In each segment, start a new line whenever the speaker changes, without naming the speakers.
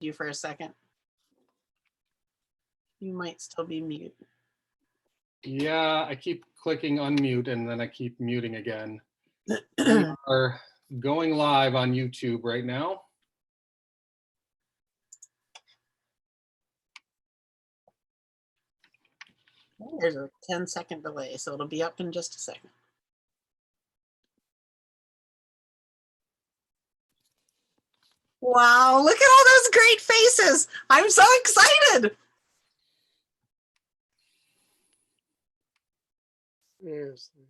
you for a second. You might still be mute.
Yeah, I keep clicking unmute and then I keep muting again. We are going live on YouTube right now.
There's a 10-second delay, so it'll be up in just a second. Wow, look at all those great faces. I'm so excited.
Seriously.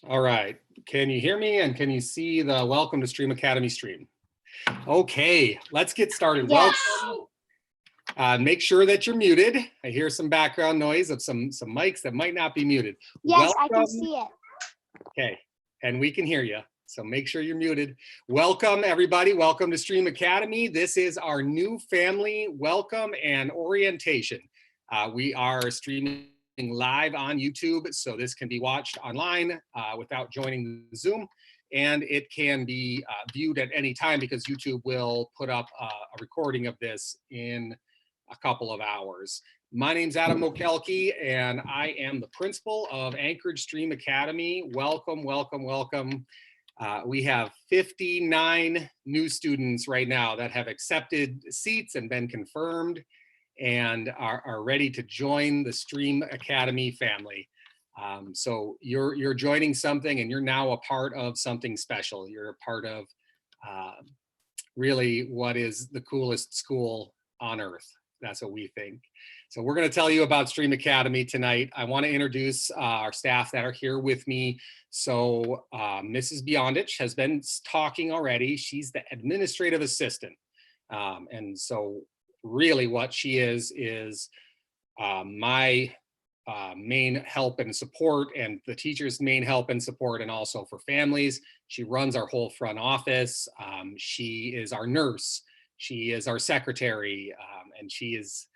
All right, can you hear me and can you see the Welcome to Stream Academy stream? Okay, let's get started.
Yes.
Welcome. Make sure that you're muted. I hear some background noise of some mics that might not be muted.
Yes, I
Welcome.
can see it.
Okay, and we can hear you. So make sure you're muted. Welcome, everybody. Welcome to Stream Academy. This is our new family welcome and orientation. We are streaming live on YouTube, so this can be watched online without joining the Zoom. And it can be viewed at any time because YouTube will put up a recording of this in a couple of hours. My name's Adam Mokelke, and I am the principal of Anchorage Stream Academy. Welcome, welcome, welcome. We have 59 new students right now that have accepted seats and been confirmed and are ready to join the Stream Academy family. So you're joining something and you're now a part of something special. You're a part of really what is the coolest school on earth. That's what we think. So we're going to tell you about Stream Academy tonight. I want to introduce our staff that are here with me. So Mrs. Bonertz has been talking already. She's the administrative assistant. And so really what she is my main help and support, and the teachers' main help and support, and also for families. She runs our whole front office. She is our nurse. She is our secretary, and she is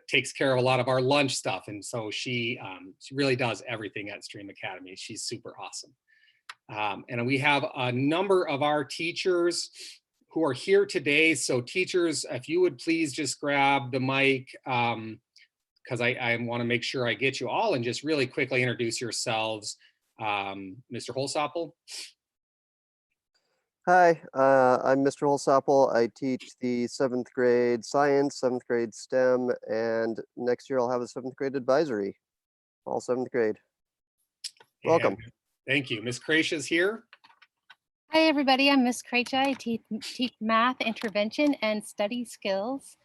takes care of a lot of our lunch stuff. And so she really does everything at Stream Academy. She's super awesome. And we have a number of our teachers who are here today. So teachers, if you would please just grab the mic, because I want to make sure I get you all and just really quickly introduce yourselves. Mr. Holsapple.
Hi, I'm Mr. Holsapple. I teach the 7th grade science, 7th grade STEM, and next year I'll have a 7th grade advisory, all 7th grade. Welcome.
And thank you. Ms. Krasha's here.
Hi, everybody. I'm Miss Krasha. I teach math, intervention, and study skills,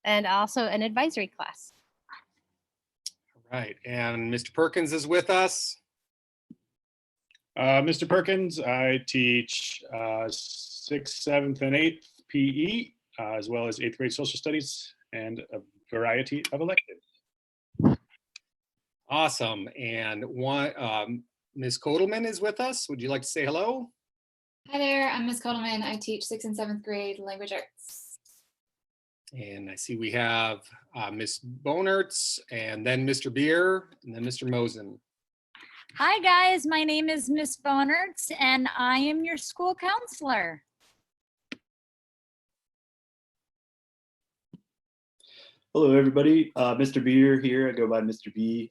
and also an advisory class.
All right. And Mr. Perkins is with us.
Mr. Perkins, I teach 6th, 7th, and 8th PE, as well as 8th grade social studies and a variety of electives.
Awesome. And one, Ms. Kodelman is with us. Would you like to say hello?
Hi there, I'm Ms. Kodelman. I teach 6th and 7th grade language arts.
And I see we have Ms. Bonertz, and then Mr. Beer, and then Mr. Mosen.
Hi guys, my name is Miss Bonertz and I am your school counselor.
Hello everybody, Mr. Beer here. I go by Mr. B.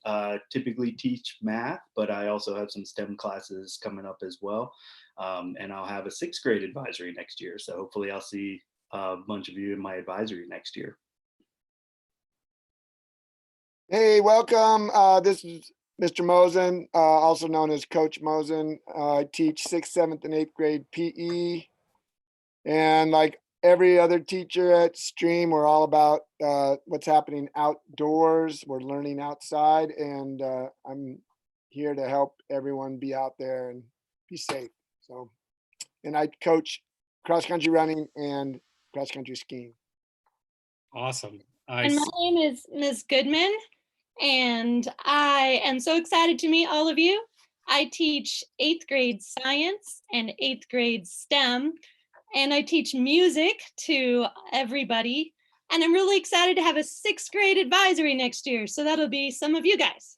Typically teach math, but I also have some STEM classes coming up as well. And I'll have a 6th grade advisory next year. So hopefully I'll see a bunch of you in my advisory next year.
Hey, welcome. This is Mr. Mosen, also known as Coach Mosen. I teach 6th, 7th, and 8th grade PE. And like every other teacher at Stream, we're all about what's happening outdoors. We're learning outside, and I'm here to help everyone be out there and be safe. So, and I coach cross-country running and cross-country skiing.
Awesome.
And my name is Ms. Goodman, and I am so excited to meet all of you. I teach 8th grade science and 8th grade STEM, and I teach music to everybody. And I'm really excited to have a 6th grade advisory next year. So that'll be some of you guys.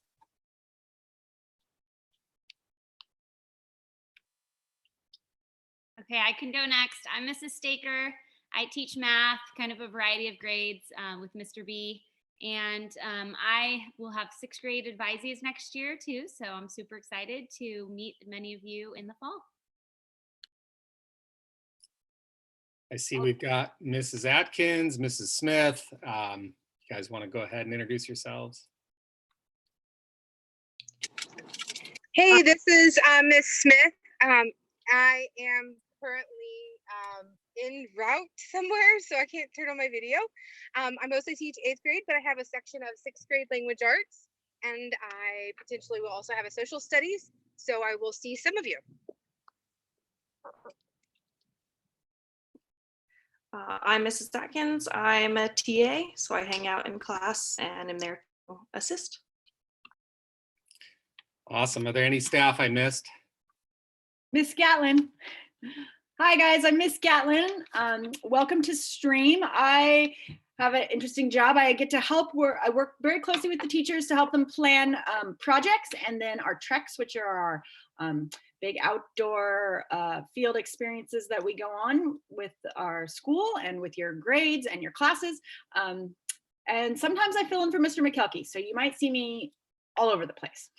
Okay, I can go next. I'm Mrs. Staker. I teach math, kind of a variety of grades with Mr. B. And I will have 6th grade advisees next year too. So I'm super excited to meet many of you in the fall.
I see we've got Mrs. Atkins, Mrs. Smith. You guys want to go ahead and introduce yourselves?
Hey, this is Miss Smith. I am currently en route somewhere, so I can't turn on my video. I mostly teach 8th grade, but I have a section of 6th grade language arts, and I potentially will also have a social studies, so I will see some of you.
I'm Mrs. Atkins. I'm a TA, so I hang out in class and am there to assist.
Awesome. Are there any staff I missed?
Miss Gatlin. Hi guys, I'm Miss Gatlin. Welcome to Stream. I have an interesting job. I get to help I work very closely with the teachers to help them plan projects, and then our treks, which are our big outdoor field experiences that we go on with our school and with your grades and your classes. And sometimes I fill in for Mr. McKelkey, so you might see me all over the place.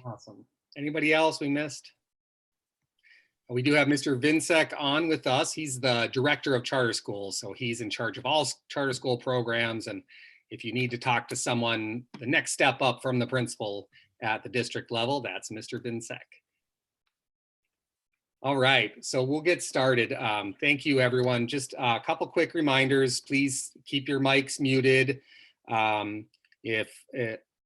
Awesome. Anybody else we missed? We do have Mr. Vinsek on with us. He's the director of charter schools, so he's in charge of all charter school programs. And if you need to talk to someone, the next step up from the principal at the district level, that's Mr. Vinsek. All right, so we'll get started. Thank you, everyone. Just a couple quick reminders. Please keep your mics muted. If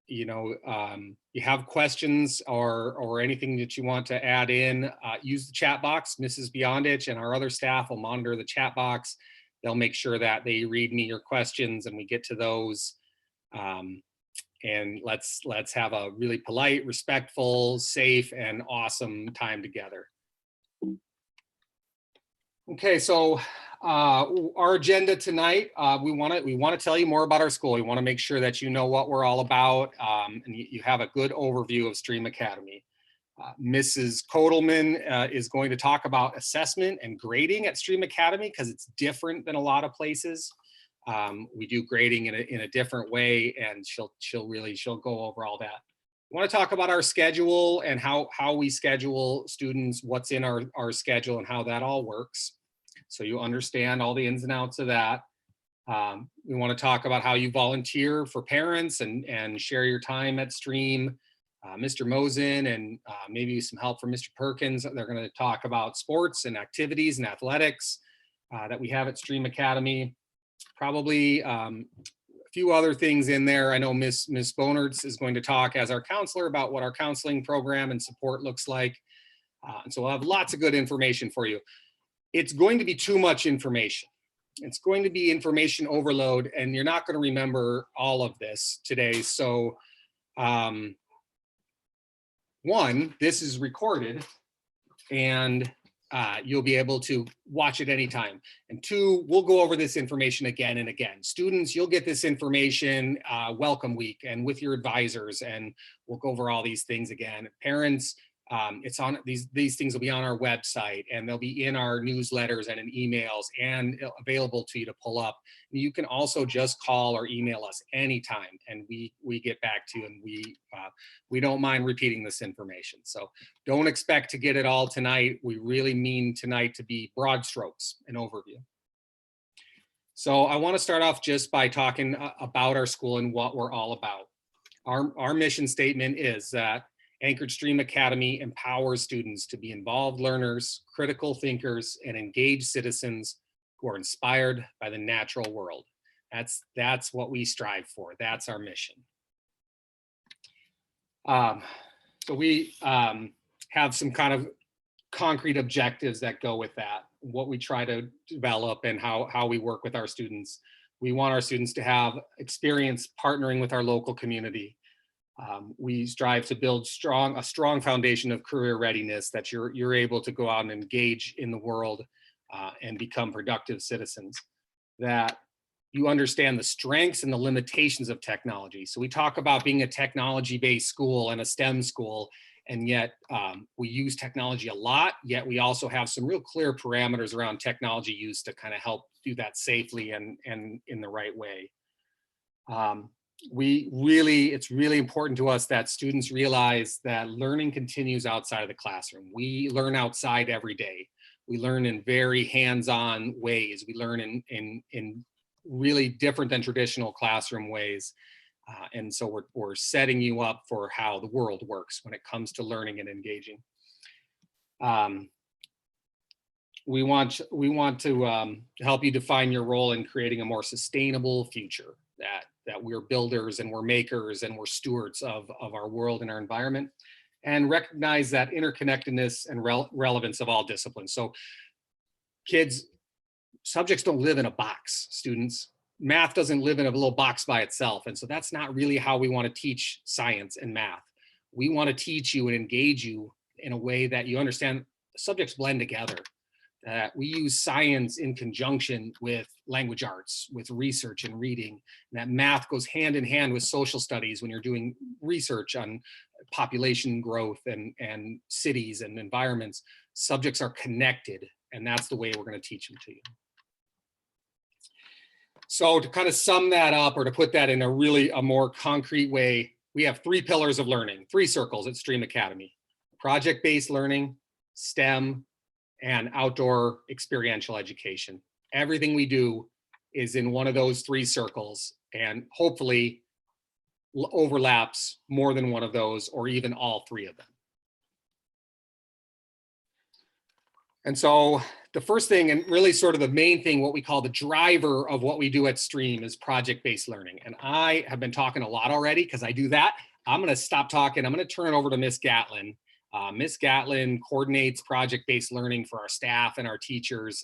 you have questions or anything that you want to add in, use the chat box. Mrs. Beyondich and our other staff will monitor the chat box. They'll make sure that they read me your questions and we get to those. And let's have a really polite, respectful, safe, and awesome time together. Okay, so our agenda tonight, we want to tell you more about our school. We want to make sure that you know what we're all about, and you have a good overview of Stream Academy. Mrs. Kotelman is going to talk about assessment and grading at Stream Academy because it's different than a lot of places. We do grading in a different way, and she'll go over all that. We want to talk about our schedule and how we schedule students, what's in our schedule, and how that all works, so you understand all the ins and outs of that. We want to talk about how you volunteer for parents and share your time at Stream. Mr. Mosen and maybe some help from Mr. Perkins. They're going to talk about sports and activities and athletics that we have at Stream Academy. Probably a few other things in there. I know Miss Bonertz is going to talk as our counselor about what our counseling program and support looks like. And so we'll have lots of good information for you. It's going to be too much information. It's going to be information overload, and you're not going to remember all of this today. So one, this is recorded, and you'll be able to watch it anytime. And two, we'll go over this information again and again. Students, you'll get this information welcome week and with your advisors, and we'll go over all these things again. Parents, it's on these things will be on our website, and they'll be in our newsletters and in emails and available to you to pull up. You can also just call or email us anytime, and we get back to you, and we don't mind repeating this information. So don't expect to get it all tonight. We really mean tonight to be broad strokes, an overview. So I want to start off just by talking about our school and what we're all about. Our mission statement is that Anchored Stream Academy empowers students to be involved learners, critical thinkers, and engaged citizens who are inspired by the natural world. That's what we strive for. That's our mission. So we have some kind of concrete objectives that go with that, what we try to develop and how we work with our students. We want our students to have experience partnering with our local community. We strive to build a strong foundation of career readiness, that you're able to go out and engage in the world and become productive citizens. that you understand the strengths and the limitations of technology. So we talk about being a technology-based school and a STEM school, and yet we use technology a lot, yet we also have some real clear parameters around technology use to kind of help do that safely and in the right way. It's really important to us that students realize that learning continues outside of the classroom. We learn outside every day. We learn in very hands-on ways. We learn in really different than traditional classroom ways. And so we're setting you up for how the world works when it comes to learning and engaging. We want to help you define your role in creating a more sustainable future, that we're builders and we're makers and we're stewards of our world and our environment, and recognize that interconnectedness and relevance of all disciplines. So kids, subjects don't live in a box, students. Math doesn't live in a little box by itself. And so that's not really how we want to teach science and math. We want to teach you and engage you in a way that you understand subjects blend together. We use science in conjunction with language arts, with research and reading, and that math goes hand in hand with social studies when you're doing research on population growth and cities and environments. Subjects are connected, and that's the way we're going to teach them to you. So to kind of sum that up, or to put that in a more concrete way, we have 3 pillars of learning, 3 circles at Stream Academy: project-based learning, STEM, and outdoor experiential education. Everything we do is in one of those 3 circles, and hopefully overlaps more than one of those, or even all 3 of them. And so the first thing, and really sort of the main thing, what we call the driver of what we do at Stream, is project-based learning. And I have been talking a lot already because I do that. I'm going to stop talking. I'm going to turn it over to Miss Gatlin. Miss Gatlin coordinates project-based learning for our staff and our teachers,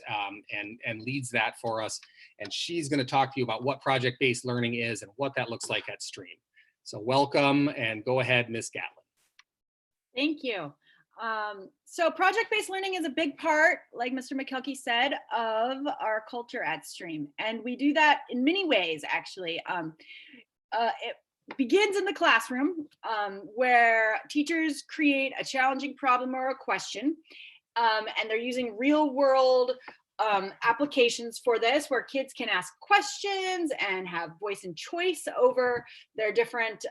and leads that for us. And she's going to talk to you about what project-based learning is and what that looks like at Stream. So welcome, and go ahead, Miss Gatlin.
Thank you. So project-based learning is a big part, like Mr. McKelkey said, of our culture at Stream. And we do that in many ways, actually. It begins in the classroom, where teachers create a challenging problem or a question, and they're using real world applications for this, where kids can ask questions and have voice and choice over their different,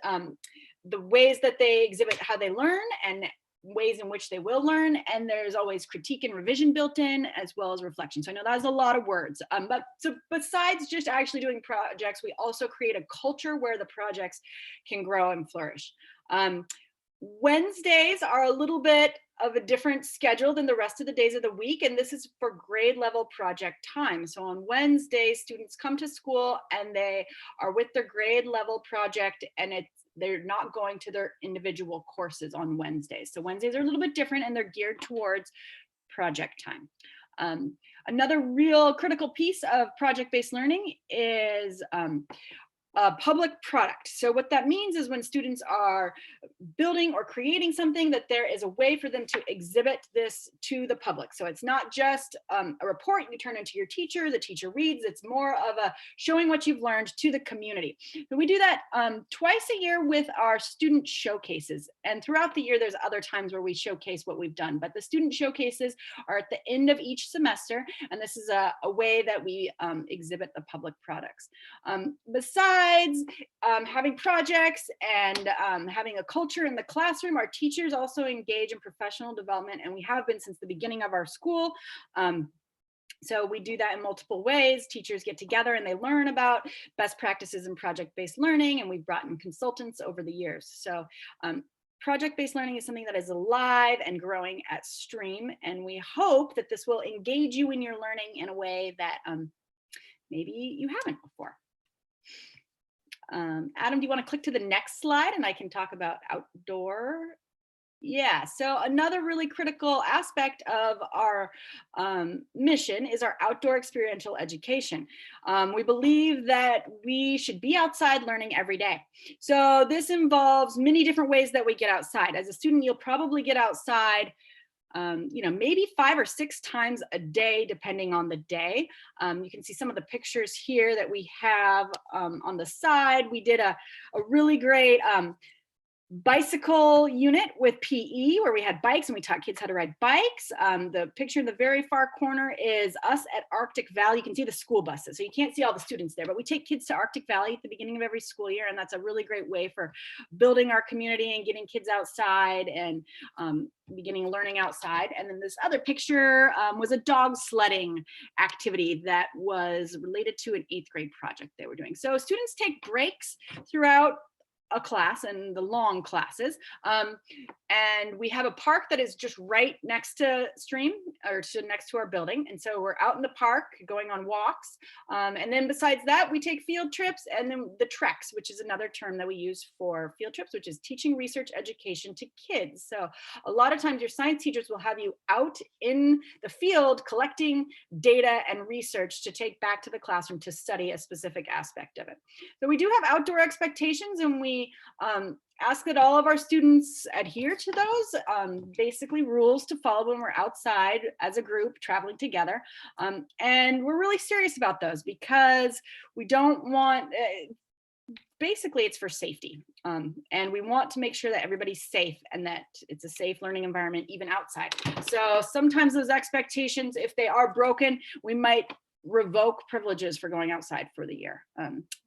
the ways that they exhibit how they learn and ways in which they will learn. And there's always critique and revision built in, as well as reflection. So I know that was a lot of words, but so besides just actually doing projects, we also create a culture where the projects can grow and flourish. Wednesdays are a little bit of a different schedule than the rest of the days of the week, and this is for grade level project time. So on Wednesdays, students come to school and they are with their grade level project, and they're not going to their individual courses on Wednesdays. So Wednesdays are a little bit different, and they're geared towards project time. Another real critical piece of project-based learning is a public product. So what that means is when students are building or creating something, that there is a way for them to exhibit this to the public. So it's not just a report you turn into your teacher, the teacher reads. It's more of a showing what you've learned to the community. So we do that twice a year with our student showcases. And throughout the year, there's other times where we showcase what we've done. But the student showcases are at the end of each semester. And this is a way that we exhibit the public products. Besides having projects and having a culture in the classroom, our teachers also engage in professional development, and we have been since the beginning of our school. So we do that in multiple ways. Teachers get together and they learn about best practices in project-based learning, and we've brought in consultants over the years. So project-based learning is something that is alive and growing at Stream, and we hope that this will engage you in your learning in a way that maybe you haven't before. Adam, do you want to click to the next slide and I can talk about outdoor? Yeah, so another really critical aspect of our mission is our outdoor experiential education. We believe that we should be outside learning every day. So this involves many different ways that we get outside. As a student, you'll probably get outside maybe 5 or 6 times a day, depending on the day. You can see some of the pictures here that we have on the side. We did a really great bicycle unit with PE where we had bikes and we taught kids how to ride bikes. The picture in the very far corner is us at Arctic Valley. You can see the school buses, so you can't see all the students there, but we take kids to Arctic Valley at the beginning of every school year, and that's a really great way for building our community and getting kids outside and beginning learning outside. And then this other picture was a dog sledding activity that was related to an 8th grade project they were doing. So students take breaks throughout a class and the long classes, and we have a park that is just right next to Stream, or next to our building, and so we're out in the park going on walks, and then besides that we take field trips, and then the treks, which is another term that we use for field trips, which is teaching research education to kids. So a lot of times your science teachers will have you out in the field collecting data and research to take back to the classroom to study a specific aspect of it. So we do have outdoor expectations, and we ask that all of our students adhere to those basically rules to follow when we're outside as a group traveling together. And we're really serious about those because we don't want, basically it's for safety. And we want to make sure that everybody's safe and that it's a safe learning environment even outside. So sometimes those expectations, if they are broken, we might revoke privileges for going outside for the year.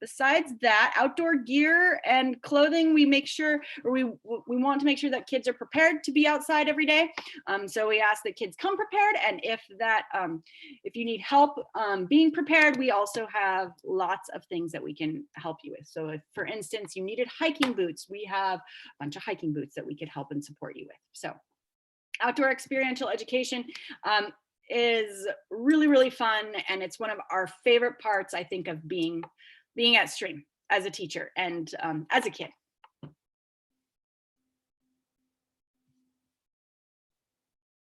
Besides that, outdoor gear and clothing, we make sure, or we want to make sure that kids are prepared to be outside every day. So we ask that kids come prepared, and if you need help being prepared, we also have lots of things that we can help you with. So if, for instance, you needed hiking boots, we have a bunch of hiking boots that we could help and support you with. So outdoor experiential education is really, really fun. And it's one of our favorite parts, I think, of being at Stream as a teacher and as a kid. That's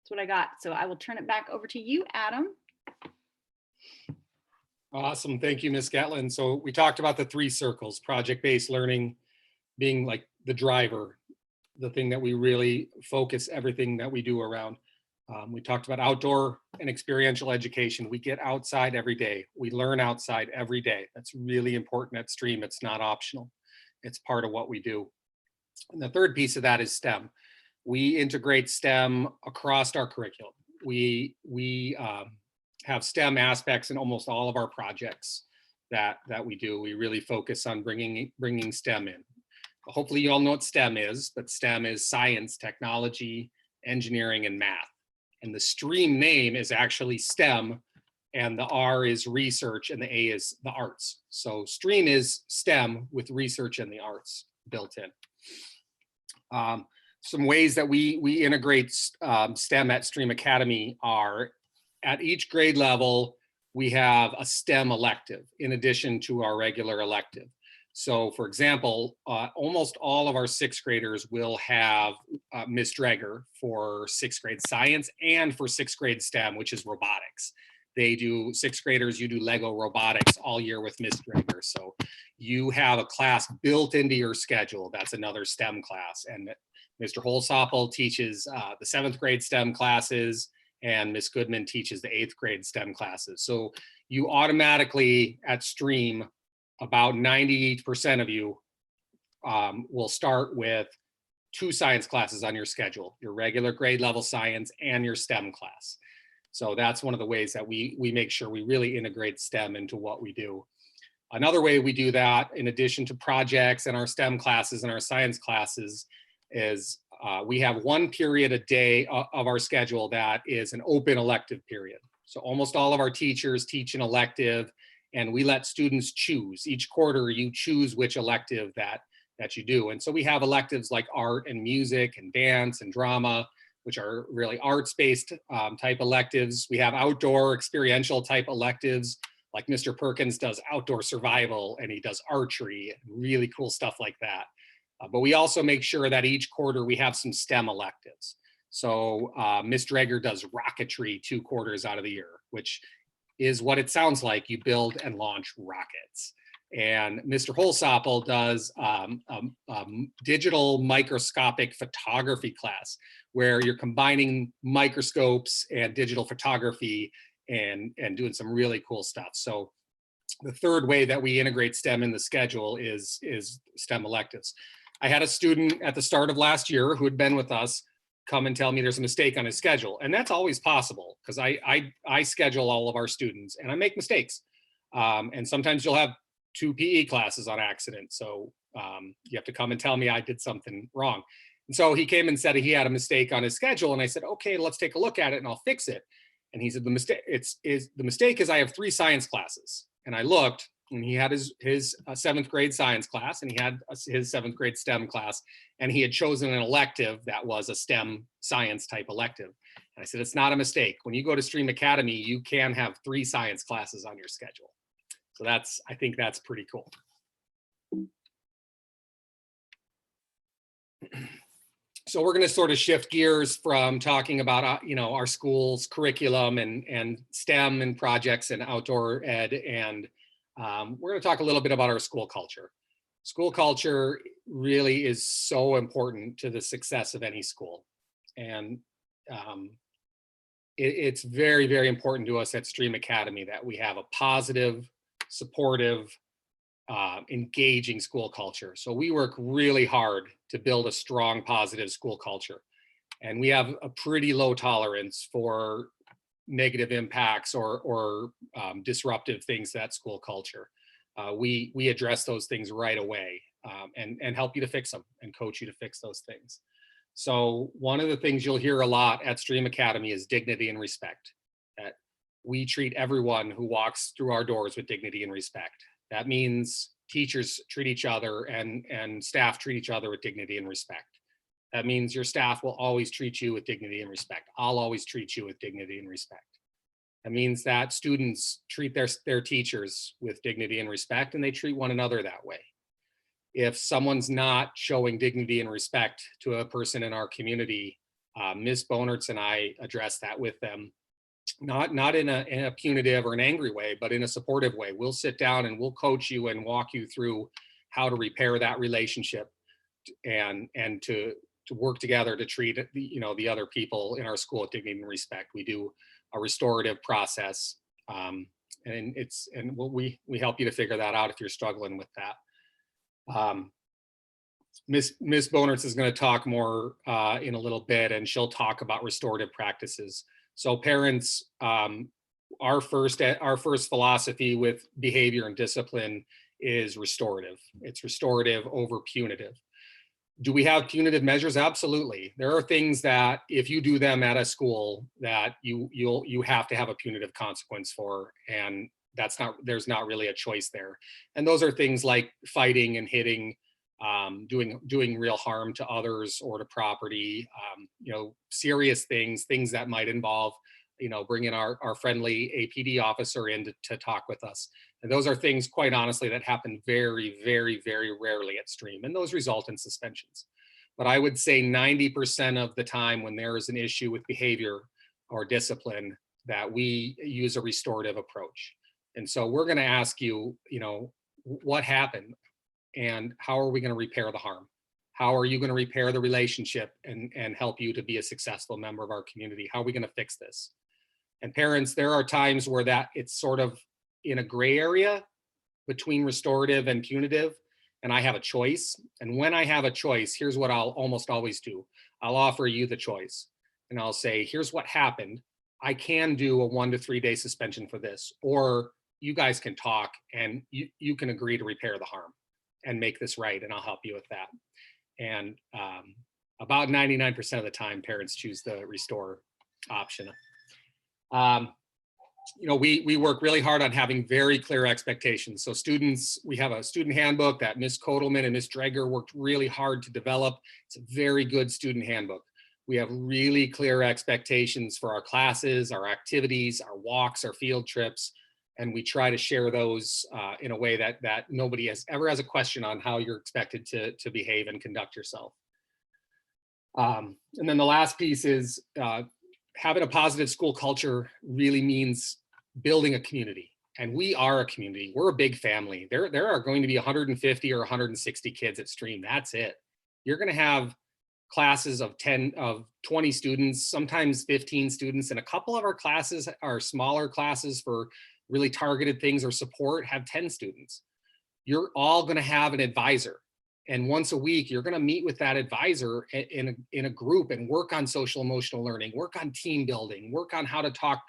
what I got. So I will turn it back over to you, Adam.
Awesome. Thank you, Ms. Gatlin. So we talked about the 3 circles, project-based learning being like the driver, the thing that we really focus everything that we do around. We talked about outdoor and experiential education. We get outside every day. We learn outside every day. That's really important at Stream. It's not optional. It's part of what we do. And the third piece of that is STEM. We integrate STEM across our curriculum. We have STEM aspects in almost all of our projects that we do. We really focus on bringing STEM in. Hopefully you all know what STEM is, but STEM is science, technology, engineering, and math. And the Stream name is actually STEM, and the R is research, and the A is the arts. So Stream is STEM with research and the arts built in. Some ways that we integrate STEM at Stream Academy are, at each grade level, we have a STEM elective in addition to our regular elective. So for example, almost all of our 6th graders will have Miss Dreger for 6th grade science and for 6th grade STEM, which is robotics. They do, 6th graders, you do Lego robotics all year with Miss Dreger. So you have a class built into your schedule. That's another STEM class. And Mr. Holsapple teaches the 7th grade STEM classes, and Miss Goodman teaches the 8th grade STEM classes. So you automatically at Stream, about 90% of you will start with 2 science classes on your schedule, your regular grade level science and your STEM class. So that's one of the ways that we make sure we really integrate STEM into what we do. Another way we do that, in addition to projects and our STEM classes and our science classes, is we have 1 period a day of our schedule that is an open elective period. So almost all of our teachers teach an elective, and we let students choose. Each quarter, you choose which elective that you do. And so we have electives like art and music and dance and drama, which are really arts-based type electives. We have outdoor experiential type electives, like Mr. Perkins does outdoor survival, and he does archery, and really cool stuff like that. But we also make sure that each quarter we have some STEM electives. So Miss Dreger does rocketry 2 quarters out of the year, which is what it sounds like. You build and launch rockets. And Mr. Holsapple does digital microscopic photography class, where you're combining microscopes and digital photography and doing some really cool stuff. So the third way that we integrate STEM in the schedule is STEM electives. I had a student at the start of last year who had been with us come and tell me there's a mistake on his schedule. And that's always possible, because I schedule all of our students and I make mistakes. And sometimes you'll have 2 PE classes on accident. So you have to come and tell me I did something wrong. And so he came and said he had a mistake on his schedule. And I said, okay, let's take a look at it and I'll fix it. And he said, the mistake is I have 3 science classes. And I looked, and he had his 7th grade science class, and he had his 7th grade STEM class, and he had chosen an elective that was a STEM science type elective. And I said, it's not a mistake. When you go to Stream Academy, you can have 3 science classes on your schedule. So I think that's pretty cool. So we're going to sort of shift gears from talking about our school's curriculum and STEM and projects and outdoor ed, and we're going to talk a little bit about our school culture. School culture really is so important to the success of any school, and it's very, very important to us at Stream Academy that we have a positive, supportive, engaging school culture. So we work really hard to build a strong, positive school culture. And we have a pretty low tolerance for negative impacts or disruptive things to that school culture. We address those things right away and help you to fix them and coach you to fix those things. So one of the things you'll hear a lot at Stream Academy is dignity and respect. That we treat everyone who walks through our doors with dignity and respect. That means teachers treat each other and staff treat each other with dignity and respect. That means your staff will always treat you with dignity and respect. I'll always treat you with dignity and respect. That means that students treat their teachers with dignity and respect, and they treat one another that way. If someone's not showing dignity and respect to a person in our community, Ms. Bonertz and I address that with them. Not in a punitive or an angry way, but in a supportive way. We'll sit down and we'll coach you and walk you through how to repair that relationship and to work together to treat the other people in our school with dignity and respect. We do a restorative process, and we help you to figure that out if you're struggling with that. Ms. Bonertz is going to talk more in a little bit, and she'll talk about restorative practices. So parents, our first philosophy with behavior and discipline is restorative. It's restorative over punitive. Do we have punitive measures? Absolutely. There are things that if you do them at a school that you have to have a punitive consequence for, and there's not really a choice there. And those are things like fighting and hitting, doing real harm to others or to property, serious things that might involve, bringing our friendly APD officer in to talk with us. And those are things, quite honestly, that happen very, very, very rarely at Stream, and those result in suspensions. But I would say 90% of the time when there is an issue with behavior or discipline, that we use a restorative approach. And so we're going to ask you, what happened? And how are we going to repair the harm? How are you going to repair the relationship and help you to be a successful member of our community? How are we going to fix this? And parents, there are times where it's sort of in a gray area between restorative and punitive, and I have a choice. And when I have a choice, here's what I'll almost always do. I'll offer you the choice, and I'll say, here's what happened. I can do a 1 to 3 day suspension for this, or you guys can talk and you can agree to repair the harm and make this right, and I'll help you with that. And about 99% of the time, parents choose the restore option. We work really hard on having very clear expectations. So students, we have a student handbook that Ms. Kotelman and Ms. Dreger worked really hard to develop. It's a very good student handbook. We have really clear expectations for our classes, our activities, our walks, our field trips. And we try to share those in a way that nobody ever has a question on how you're expected to behave and conduct yourself. And then the last piece is having a positive school culture really means building a community. And we are a community. We're a big family. There are going to be 150 or 160 kids at Stream. That's it. You're going to have classes of 20 students, sometimes 15 students, and a couple of our classes are smaller classes for really targeted things or support have 10 students. You're all going to have an advisor. And once a week, you're going to meet with that advisor in a group and work on social emotional learning, work on team building, work on how to talk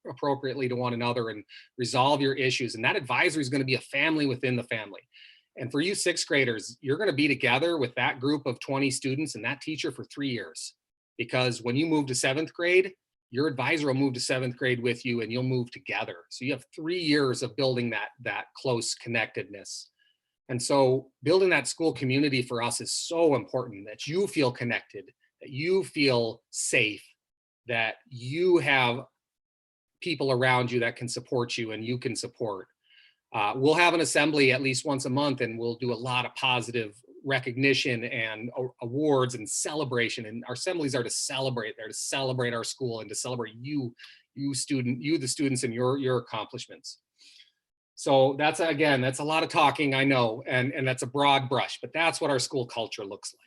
appropriately to one another and resolve your issues. And that advisor is going to be a family within the family. And for you sixth graders, you're going to be together with that group of 20 students and that teacher for 3 years. Because when you move to seventh grade, your advisor will move to seventh grade with you and you'll move together. So you have 3 years of building that close connectedness. And so building that school community for us is so important, that you feel connected, that you feel safe, that you have people around you that can support you and you can support. We'll have an assembly at least once a month, and we'll do a lot of positive recognition and awards and celebration. And our assemblies are to celebrate. They're to celebrate our school and to celebrate you the students, and your accomplishments. So that's, again, that's a lot of talking, I know, and that's a broad brush, but that's what our school culture looks like.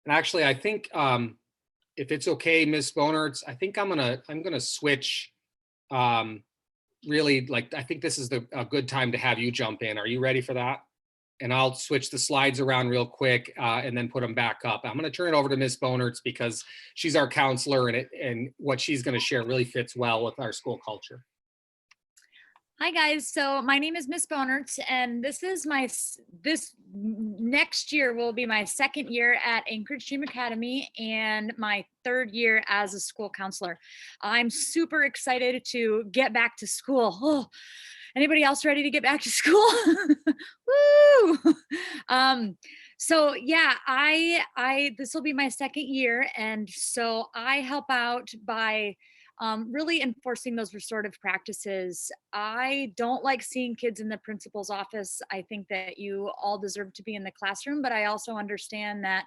And actually, I think if it's okay, Ms. Bonertz, I think I'm gonna switch. Really, like, I think this is a good time to have you jump in. Are you ready for that? And I'll switch the slides around real quick and then put them back up. I'm gonna turn it over to Ms. Bonertz because she's our counselor, and what she's gonna share really fits well with our school culture.
Hi guys, so my name is Miss Bonertz, and this next year will be my second year at Anchorage Stream Academy and my third year as a school counselor. I'm super excited to get back to school. Oh, anybody else ready to get back to school? Woo! So yeah, this will be my second year, and so I help out by really enforcing those restorative practices. I don't like seeing kids in the principal's office. I think that you all deserve to be in the classroom, but I also understand that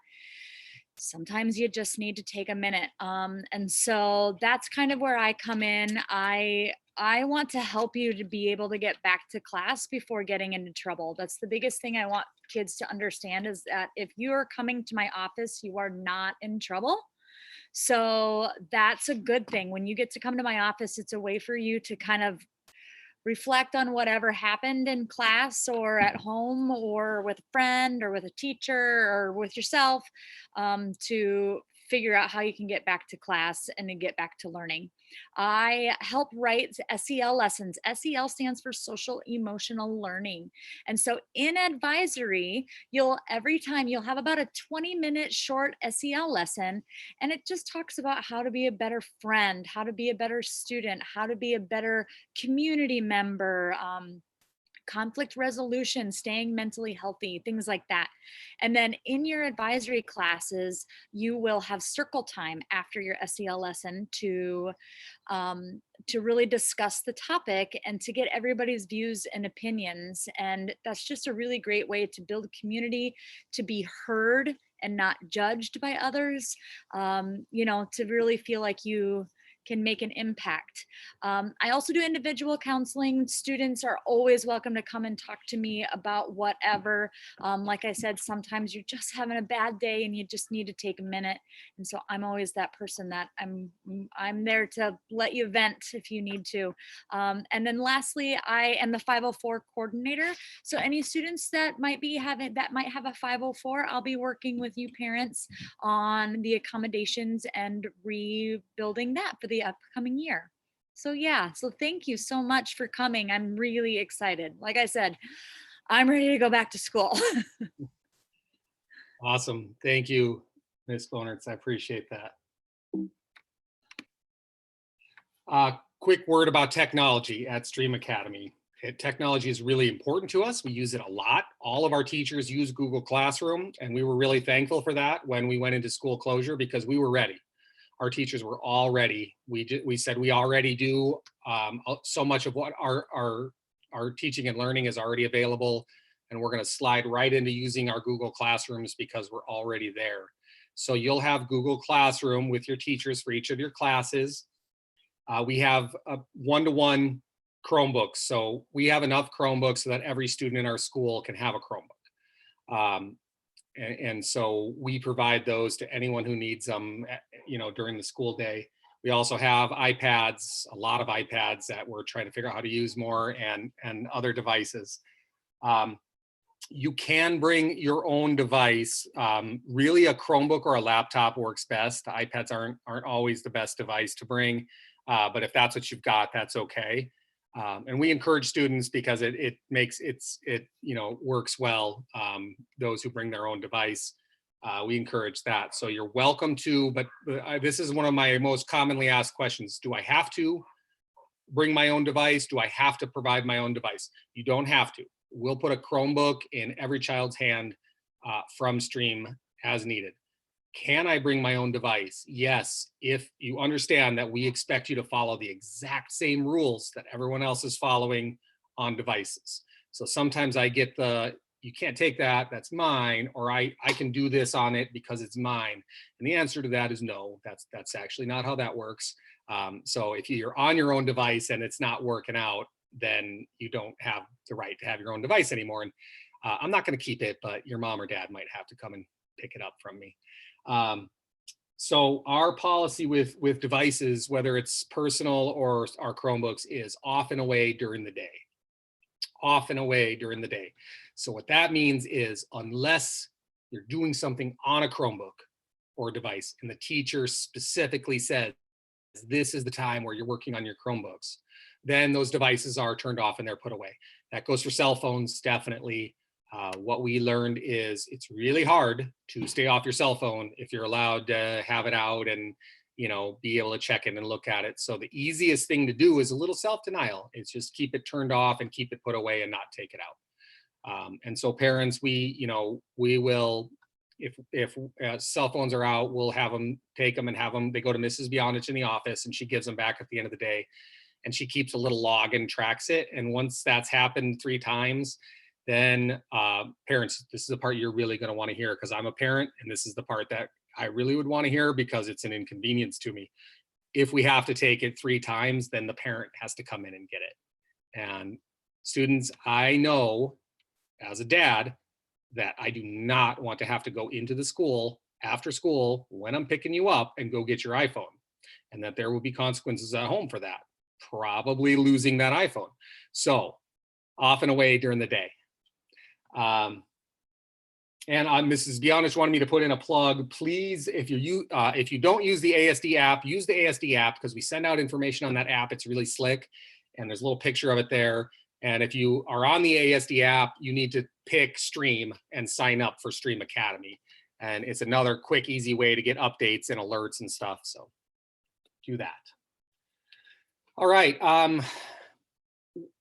sometimes you just need to take a minute. And so that's kind of where I come in. I want to help you to be able to get back to class before getting into trouble. That's the biggest thing I want kids to understand, is that if you're coming to my office, you are not in trouble. So that's a good thing. When you get to come to my office, it's a way for you to kind of reflect on whatever happened in class or at home or with a friend or with a teacher or with yourself, to figure out how you can get back to class and then get back to learning. I help write SEL lessons. SEL stands for social emotional learning. And so in advisory, every time you'll have about a 20-minute short SEL lesson, and it just talks about how to be a better friend, how to be a better student, how to be a better community member, conflict resolution, staying mentally healthy, things like that. And then in your advisory classes, you will have circle time after your SEL lesson to really discuss the topic and to get everybody's views and opinions. And that's just a really great way to build community, to be heard and not judged by others, to really feel like you can make an impact. I also do individual counseling. Students are always welcome to come and talk to me about whatever. Like I said, sometimes you're just having a bad day and you just need to take a minute. And so I'm always that person that I'm there to let you vent if you need to. And then lastly, I am the 504 coordinator. So any students that might have a 504, I'll be working with you parents on the accommodations and rebuilding that for the upcoming year. So yeah, so thank you so much for coming. I'm really excited. Like I said, I'm ready to go back to school.
Awesome. Thank you, Ms. Bonertz. I appreciate that. Quick word about technology at Stream Academy. Technology is really important to us. We use it a lot. All of our teachers use Google Classroom, and we were really thankful for that when we went into school closure, because we were ready. Our teachers were all ready. We said we already do so much of what our teaching and learning is already available, and we're going to slide right into using our Google Classrooms because we're already there. So you'll have Google Classroom with your teachers for each of your classes. We have a one-to-one Chromebooks. So we have enough Chromebooks so that every student in our school can have a Chromebook. And so we provide those to anyone who needs them, during the school day. We also have iPads, a lot of iPads that we're trying to figure out how to use more, and other devices. You can bring your own device. Really, a Chromebook or a laptop works best. The iPads aren't always the best device to bring, but if that's what you've got, that's okay. And we encourage students because it works well. Those who bring their own device, we encourage that. So you're welcome to, but this is one of my most commonly asked questions. Do I have to bring my own device? Do I have to provide my own device? You don't have to. We'll put a Chromebook in every child's hand from Stream as needed. Can I bring my own device? Yes, if you understand that we expect you to follow the exact same rules that everyone else is following on devices. So sometimes I get you can't take that, that's mine, or I can do this on it because it's mine. And the answer to that is no, that's actually not how that works. So if you're on your own device and it's not working out, then you don't have the right to have your own device anymore. And I'm not going to keep it, but your mom or dad might have to come and pick it up from me. So our policy with devices, whether it's personal or our Chromebooks, is off and away during the day. Off and away during the day. So what that means is, unless you're doing something on a Chromebook or device and the teacher specifically says this is the time where you're working on your Chromebooks, then those devices are turned off and they're put away. That goes for cell phones, definitely. What we learned is it's really hard to stay off your cell phone if you're allowed to have it out and be able to check it and look at it. So the easiest thing to do is a little self-denial. It's just keep it turned off and keep it put away and not take it out. And so parents, we will, if cell phones are out, we'll have them take them and have them, they go to Mrs. Bonertz in the office and she gives them back at the end of the day. And she keeps a little log and tracks it. And once that's happened 3 times, then parents, this is the part you're really going to want to hear, because I'm a parent and this is the part that I really would want to hear because it's an inconvenience to me. If we have to take it 3 times, then the parent has to come in and get it. And students, I know as a dad that I do not want to have to go into the school after school when I'm picking you up and go get your iPhone, and that there will be consequences at home for that. Probably losing that iPhone. So off and away during the day. And Mrs. Bonertz wanted me to put in a plug. Please, if you don't use the ASD app, use the ASD app, because we send out information on that app. It's really slick and there's a little picture of it there. And if you are on the ASD app, you need to pick Stream and sign up for Stream Academy. And it's another quick, easy way to get updates and alerts and stuff. So do that. All right.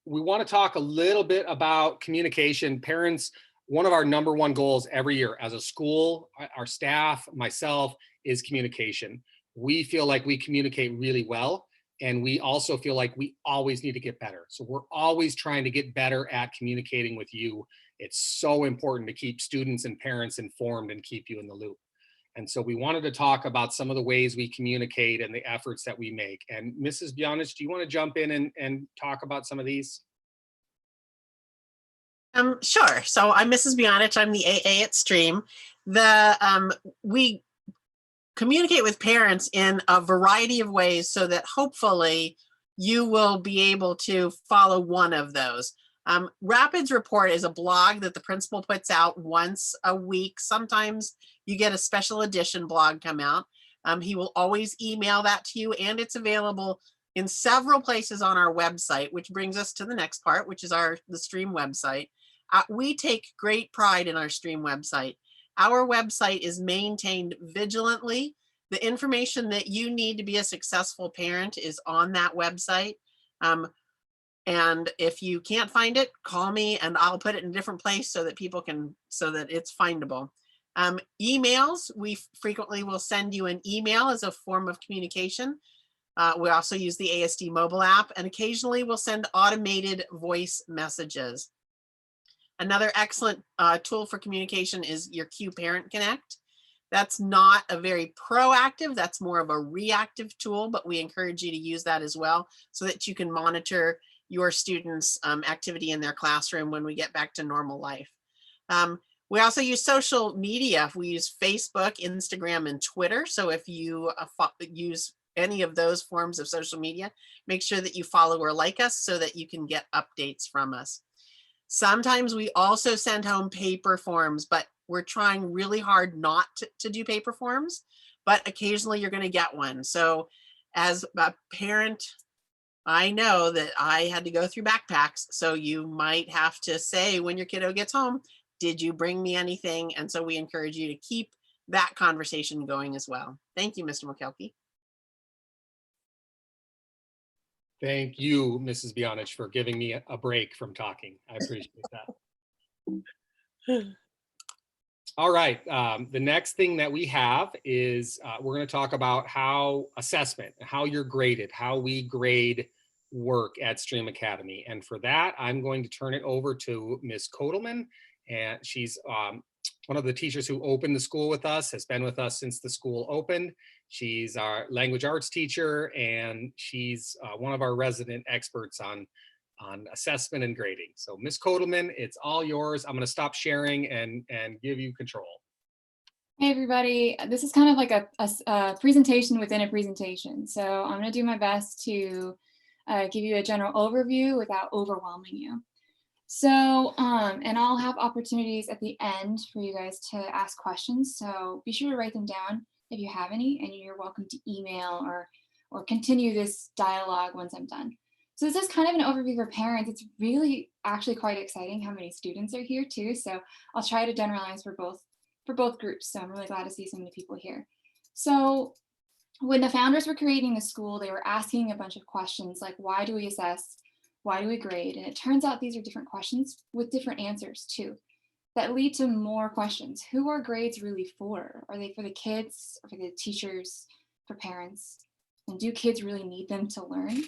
We want to talk a little bit about communication. Parents, one of our #1 goals every year as a school, our staff, myself, is communication. We feel like we communicate really well, and we also feel like we always need to get better. So we're always trying to get better at communicating with you. It's so important to keep students and parents informed and keep you in the loop. And so we wanted to talk about some of the ways we communicate and the efforts that we make. And Mrs. Bonertz, do you want to jump in and talk about some of these?
Sure. So I'm Mrs. Bonertz. I'm the AA at Stream. We communicate with parents in a variety of ways so that hopefully you will be able to follow one of those. Rapids Report is a blog that the principal puts out once a week. Sometimes you get a special edition blog come out. He will always email that to you, and it's available in several places on our website, which brings us to the next part, which is the Stream website. We take great pride in our Stream website. Our website is maintained vigilantly. The information that you need to be a successful parent is on that website. And if you can't find it, call me and I'll put it in a different place so that people can, so that it's findable. Emails, we frequently will send you an email as a form of communication. We also use the ASD mobile app, and occasionally we'll send automated voice messages. Another excellent tool for communication is your Q Parent Connect. That's not a very proactive, that's more of a reactive tool, but we encourage you to use that as well so that you can monitor your students' activity in their classroom when we get back to normal life. We also use social media. We use Facebook, Instagram, and Twitter. So if you use any of those forms of social media, make sure that you follow or like us so that you can get updates from us. Sometimes we also send home paper forms, but we're trying really hard not to do paper forms, but occasionally you're going to get one. So as a parent, I know that I had to go through backpacks. So you might have to say when your kiddo gets home, did you bring me anything? And so we encourage you to keep that conversation going as well. Thank you, Mr. McKelkey.
Thank you, Mrs. Bionich, for giving me a break from talking. I appreciate that. All right, the next thing that we have is we're going to talk about how assessment, how you're graded, how we grade work at Stream Academy. And for that, I'm going to turn it over to Ms. Kotelman. And she's one of the teachers who opened the school with us, has been with us since the school opened. She's our language arts teacher, and she's one of our resident experts on assessment and grading. So Ms. Kotelman, it's all yours. I'm going to stop sharing and give you control.
Hey everybody, this is kind of like a presentation within a presentation. So I'm going to do my best to give you a general overview without overwhelming you. So, and I'll have opportunities at the end for you guys to ask questions. So be sure to write them down if you have any, and you're welcome to email or continue this dialogue once I'm done. So this is kind of an overview for parents. It's really actually quite exciting how many students are here too. So I'll try to generalize for both groups. So I'm really glad to see so many people here. So when the founders were creating the school, they were asking a bunch of questions like, why do we assess? Why do we grade? And it turns out these are different questions with different answers too, that lead to more questions. Who are grades really for? Are they for the kids, or for the teachers, for parents? And do kids really need them to learn?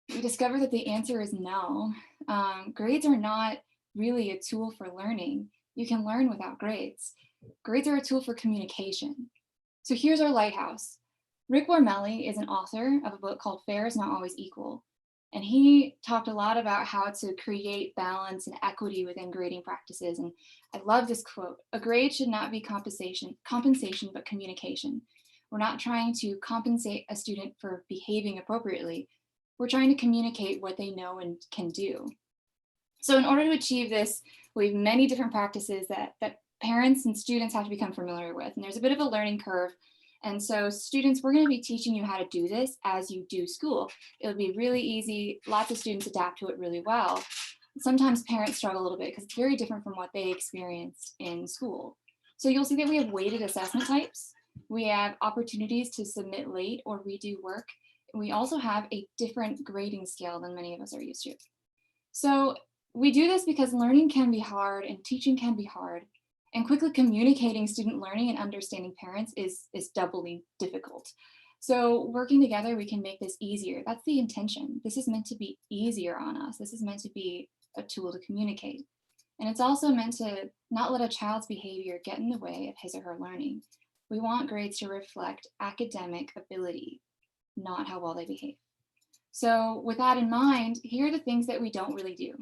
We discovered that the answer is no. Grades are not really a tool for learning. You can learn without grades. Grades are a tool for communication. So here's our lighthouse. Rick Wormelli is an author of a book called Fair is Not Always Equal. And he talked a lot about how to create balance and equity within grading practices. And I love this quote: a grade should not be compensation, but communication. We're not trying to compensate a student for behaving appropriately. We're trying to communicate what they know and can do. So in order to achieve this, we have many different practices that parents and students have to become familiar with. And there's a bit of a learning curve. And so students, we're going to be teaching you how to do this as you do school. It'll be really easy. Lots of students adapt to it really well. Sometimes parents struggle a little bit because it's very different from what they experienced in school. So you'll see that we have weighted assessment types. We have opportunities to submit late or redo work. And we also have a different grading scale than many of us are used to. So we do this because learning can be hard and teaching can be hard. And quickly communicating student learning and understanding parents is doubly difficult. So working together, we can make this easier. That's the intention. This is meant to be easier on us. This is meant to be a tool to communicate. And it's also meant to not let a child's behavior get in the way of his or her learning. We want grades to reflect academic ability, not how well they behave. So with that in mind, here are the things that we don't really do.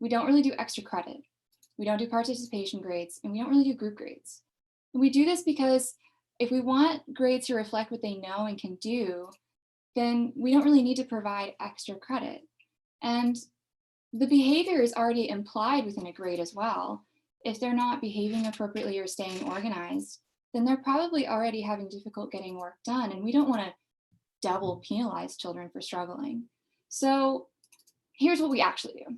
We don't really do extra credit. We don't do participation grades, and we don't really do group grades. And we do this because if we want grades to reflect what they know and can do, then we don't really need to provide extra credit. And the behavior is already implied within a grade as well. If they're not behaving appropriately or staying organized, then they're probably already having difficulty getting work done, and we don't want to double penalize children for struggling. So here's what we actually do.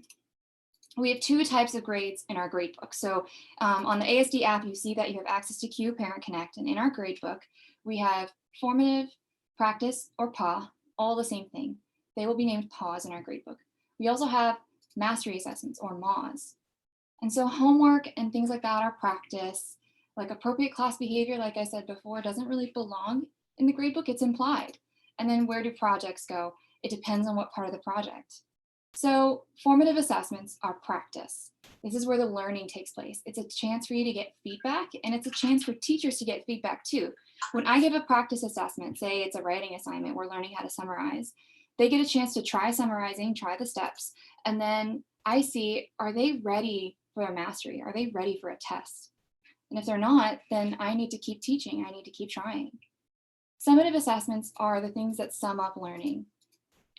We have two types of grades in our grade book. So on the ASD app, you see that you have access to Q, Parent Connect, and in our grade book, we have formative, practice, or PAW, all the same thing. They will be named PAWs in our grade book. We also have mastery assessments, or MAWs. And so homework and things like that are practice. Like appropriate class behavior, like I said before, doesn't really belong in the grade book, it's implied. And then where do projects go? It depends on what part of the project. So formative assessments are practice. This is where the learning takes place. It's a chance for you to get feedback, and it's a chance for teachers to get feedback too. When I give a practice assessment, say it's a writing assignment, we're learning how to summarize, they get a chance to try summarizing, try the steps, and then I see, are they ready for their mastery? Are they ready for a test? And if they're not, then I need to keep teaching. I need to keep trying. Summative assessments are the things that sum up learning.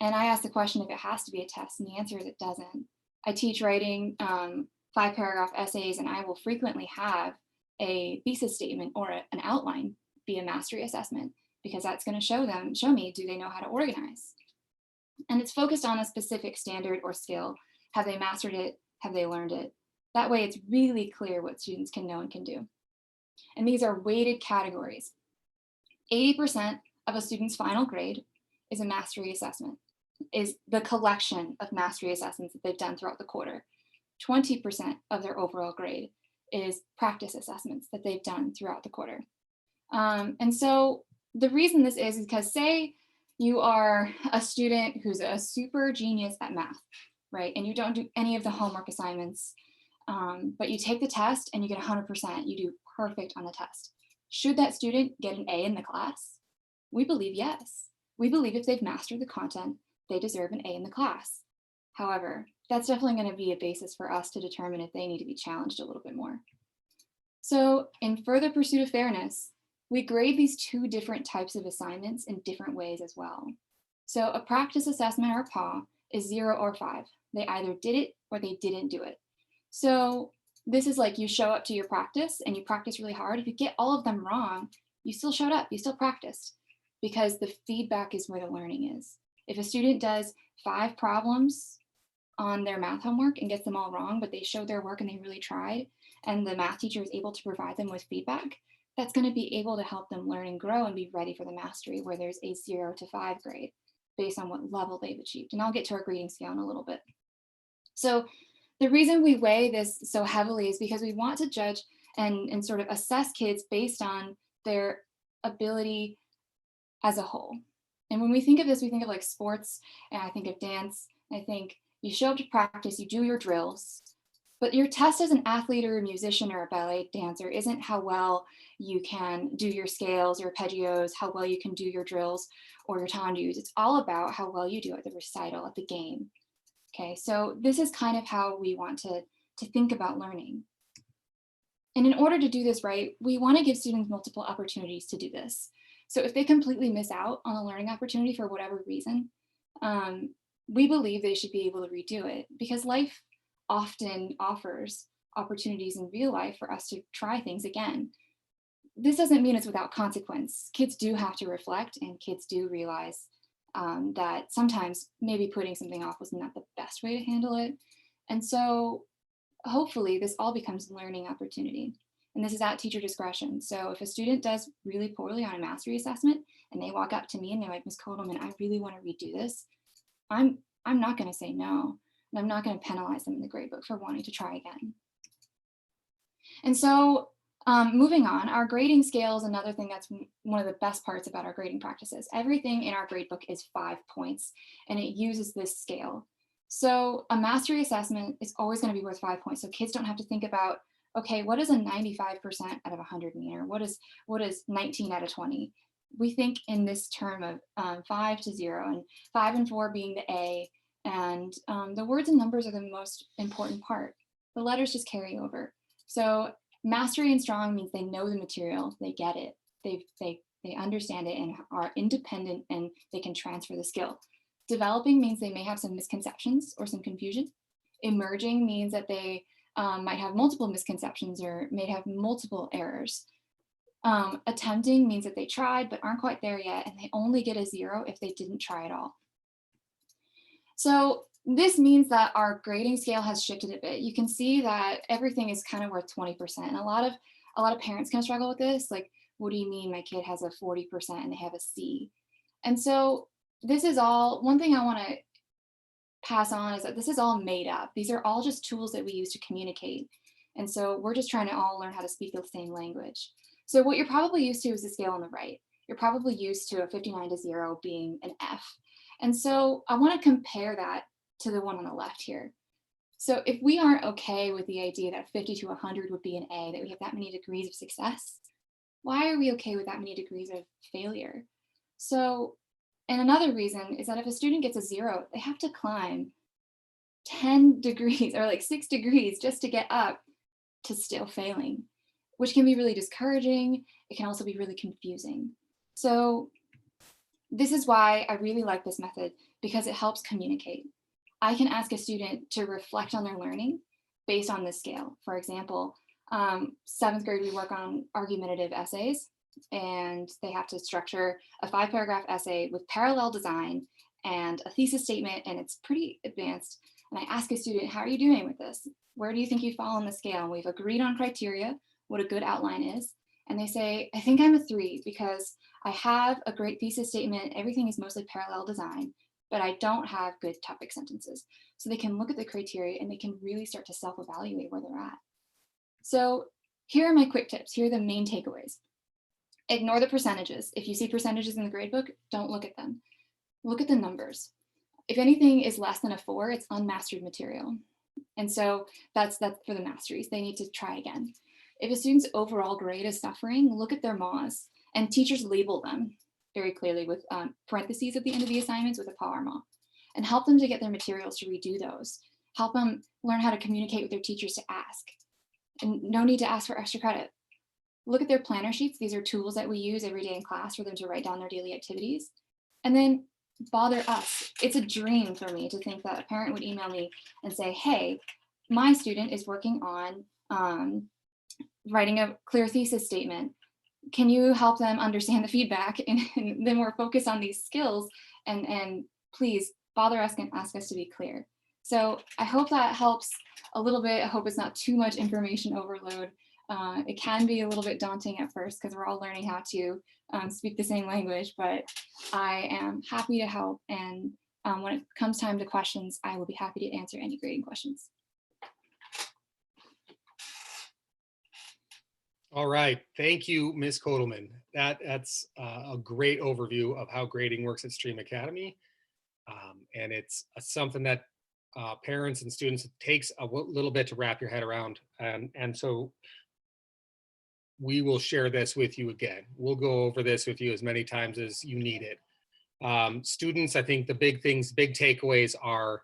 And I ask the question if it has to be a test, and the answer is it doesn't. I teach writing 5-paragraph essays, and I will frequently have a thesis statement or an outline be a mastery assessment, because that's going to show me, do they know how to organize? And it's focused on a specific standard or skill. Have they mastered it? Have they learned it? That way it's really clear what students can know and can do. And these are weighted categories. 80% of a student's final grade is a mastery assessment, is the collection of mastery assessments that they've done throughout the quarter. 20% of their overall grade is practice assessments that they've done throughout the quarter. And so the reason this is because, say you are a student who's a super genius at math, right? And you don't do any of the homework assignments, but you take the test and you get 100%, you do perfect on the test. Should that student get an A in the class? We believe yes. We believe if they've mastered the content, they deserve an A in the class. However, that's definitely going to be a basis for us to determine if they need to be challenged a little bit more. So in further pursuit of fairness, we grade these two different types of assignments in different ways as well. So a practice assessment, or PAW, is 0 or 5. They either did it or they didn't do it. So this is like you show up to your practice and you practice really hard. If you get all of them wrong, you still showed up, you still practiced, because the feedback is where the learning is. If a student does 5 problems on their math homework and gets them all wrong, but they showed their work and they really tried, and the math teacher is able to provide them with feedback, that's going to be able to help them learn and grow and be ready for the mastery, where there's a 0 to 5 grade based on what level they've achieved. And I'll get to our grading scale in a little bit. So the reason we weigh this so heavily is because we want to judge and sort of assess kids based on their ability as a whole. And when we think of this, we think of like sports, and I think of dance. I think you show up to practice, you do your drills, but your test as an athlete or a musician or a ballet dancer isn't how well you can do your scales or arpeggios, how well you can do your drills or your tendus. It's all about how well you do at the recital, at the game. Okay, so this is kind of how we want to think about learning. And in order to do this right, we want to give students multiple opportunities to do this. So if they completely miss out on a learning opportunity for whatever reason, we believe they should be able to redo it, because life often offers opportunities in real life for us to try things again. This doesn't mean it's without consequence. Kids do have to reflect, and kids do realize that sometimes maybe putting something off was not the best way to handle it. And so hopefully this all becomes a learning opportunity. And this is at teacher discretion. So if a student does really poorly on a mastery assessment and they walk up to me and they're like, Ms. Kodelman, I really want to redo this, I'm not going to say no. And I'm not going to penalize them in the gradebook for wanting to try again. And so moving on, our grading scale is another thing that's one of the best parts about our grading practices. Everything in our gradebook is 5 points, and it uses this scale. So a mastery assessment is always going to be worth 5 points. So kids don't have to think about, okay, what is a 95% out of 100 mean? Or what is 19 out of 20? We think in this term of 5 to 0, and 5 and 4 being the A, and the words and numbers are the most important part. The letters just carry over. So mastery and strong means they know the material, they get it, they understand it and are independent, and they can transfer the skill. Developing means they may have some misconceptions or some confusion. Emerging means that they might have multiple misconceptions or may have multiple errors. Attempting means that they tried but aren't quite there yet, and they only get a 0 if they didn't try at all. So this means that our grading scale has shifted a bit. You can see that everything is kind of worth 20%. And a lot of parents can struggle with this. Like, what do you mean my kid has a 40% and they have a C? And so this is all, one thing I want to pass on is that this is all made up. These are all just tools that we use to communicate. And so we're just trying to all learn how to speak the same language. So what you're probably used to is the scale on the right. You're probably used to a 59 to 0 being an F. And so I want to compare that to the one on the left here. So if we aren't okay with the idea that 50 to 100 would be an A, that we have that many degrees of success, why are we okay with that many degrees of failure? So, and another reason is that if a student gets a 0, they have to climb 10 degrees or like 6 degrees just to get up to still failing, which can be really discouraging. It can also be really confusing. So this is why I really like this method, because it helps communicate. I can ask a student to reflect on their learning based on this scale. For example, 7th grade, we work on argumentative essays, and they have to structure a 5-paragraph essay with parallel design and a thesis statement, and it's pretty advanced. And I ask a student, how are you doing with this? Where do you think you fall on the scale? And we've agreed on criteria, what a good outline is. And they say, I think I'm a 3 because I have a great thesis statement. Everything is mostly parallel design, but I don't have good topic sentences. So they can look at the criteria and they can really start to self-evaluate where they're at. So here are my quick tips. Here are the main takeaways. Ignore the percentages. If you see percentages in the gradebook, don't look at them. Look at the numbers. If anything is less than a 4, it's unmastered material. And so that's for the masteries. They need to try again. If a student's overall grade is suffering, look at their MAWs, and teachers label them very clearly with parentheses at the end of the assignments with a PAR MAW, and help them to get their materials to redo those. Help them learn how to communicate with their teachers to ask. And no need to ask for extra credit. Look at their planner sheets. These are tools that we use every day in class for them to write down their daily activities. And then bother us. It's a dream for me to think that a parent would email me and say, hey, my student is working on writing a clear thesis statement. Can you help them understand the feedback? And then we're focused on these skills, and please bother us and ask us to be clear. So I hope that helps a little bit. I hope it's not too much information overload. It can be a little bit daunting at first because we're all learning how to speak the same language, but I am happy to help. And when it comes time to questions, I will be happy to answer any grading questions.
All right, thank you, Ms. Kotelman. That's a great overview of how grading works at Stream Academy. And it's something that parents and students, it takes a little bit to wrap your head around. And so we will share this with you again. We'll go over this with you as many times as you need it. Students, I think the big takeaways are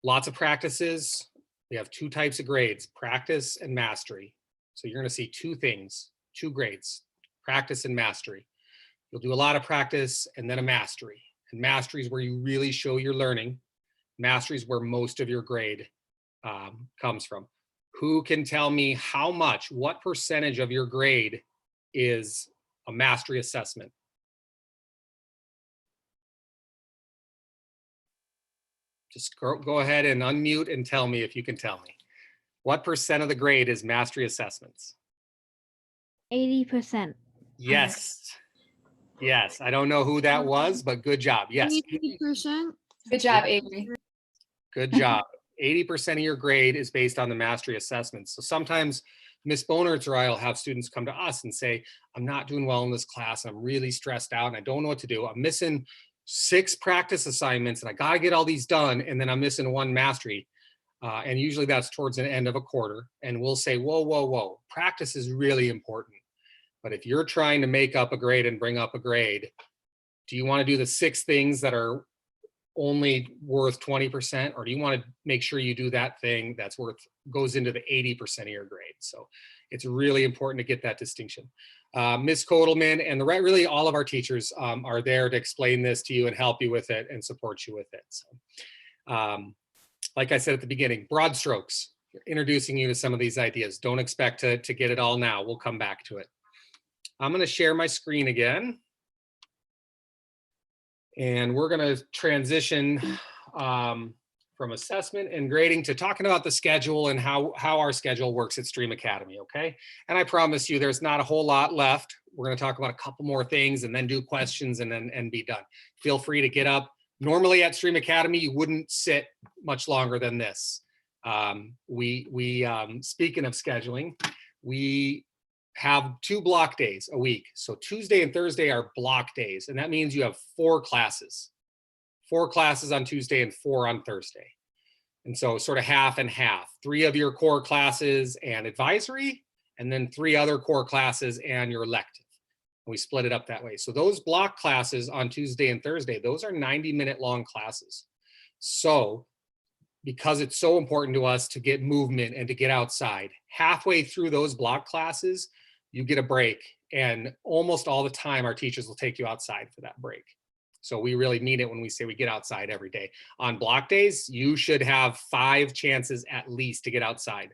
lots of practices. We have 2 types of grades, practice and mastery. So you're going to see 2 things, 2 grades, practice and mastery. You'll do a lot of practice and then a mastery. And mastery is where you really show your learning. Mastery is where most of your grade comes from. Who can tell me how much, what percentage of your grade is a mastery assessment? Just go ahead and unmute and tell me if you can tell me. What percent of the grade is mastery assessments?
80%.
Yes. Yes. I don't know who that was, but good job. Yes.
80%.
Good job, Avery.
Good job. 80% of your grade is based on the mastery assessments. So sometimes Miss Bonertz or I will have students come to us and say, I'm not doing well in this class. I'm really stressed out and I don't know what to do. I'm missing 6 practice assignments and I got to get all these done. And then I'm missing 1 mastery. And usually that's towards the end of a quarter. And we'll say, whoa, whoa, whoa, practice is really important. But if you're trying to make up a grade and bring up a grade, do you want to do the 6 things that are only worth 20%? Or do you want to make sure you do that thing that's goes into the 80% of your grade? So it's really important to get that distinction. Ms. Kotelman and really all of our teachers are there to explain this to you and help you with it and support you with it. So, like I said at the beginning, broad strokes, introducing you to some of these ideas. Don't expect to get it all now. We'll come back to it. I'm going to share my screen again. And we're going to transition from assessment and grading to talking about the schedule and how our schedule works at Stream Academy, okay? And I promise you there's not a whole lot left. We're going to talk about a couple more things and then do questions and be done. Feel free to get up. Normally at Stream Academy, you wouldn't sit much longer than this. Speaking of scheduling, we have 2 block days a week. So Tuesday and Thursday are block days. And that means you have 4 classes, 4 classes on Tuesday and 4 on Thursday. And so sort of half and half, 3 of your core classes and advisory, and then 3 other core classes and your elective. And we split it up that way. So those block classes on Tuesday and Thursday, those are 90-minute long classes. So because it's so important to us to get movement and to get outside, halfway through those block classes, you get a break. And almost all the time, our teachers will take you outside for that break. So we really mean it when we say we get outside every day. On block days, you should have 5 chances at least to get outside.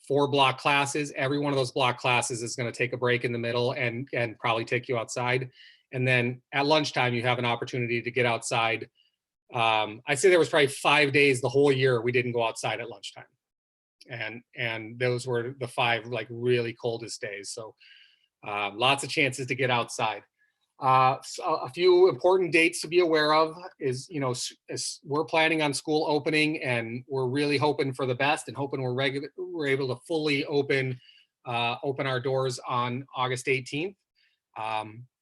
4 block classes, every one of those block classes is going to take a break in the middle and probably take you outside. And then at lunchtime, you have an opportunity to get outside. I'd say there was probably 5 days the whole year we didn't go outside at lunchtime. And those were the 5 like really coldest days. So lots of chances to get outside. So a few important dates to be aware of is, you know, as we're planning on school opening, and we're really hoping for the best and hoping we're able to fully open our doors on August 18th.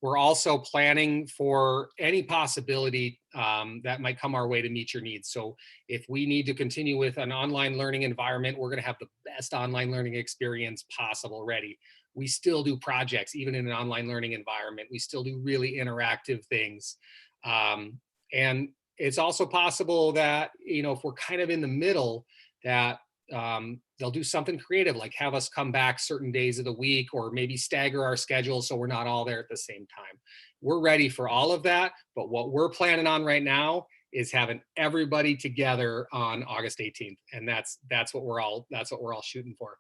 We're also planning for any possibility that might come our way to meet your needs. So if we need to continue with an online learning environment, we're going to have the best online learning experience possible ready. We still do projects, even in an online learning environment. We still do really interactive things. And it's also possible that, you know, if we're kind of in the middle, that they'll do something creative, like have us come back certain days of the week, or maybe stagger our schedule so we're not all there at the same time. We're ready for all of that, but what we're planning on right now is having everybody together on August 18th, and that's what we're all shooting for.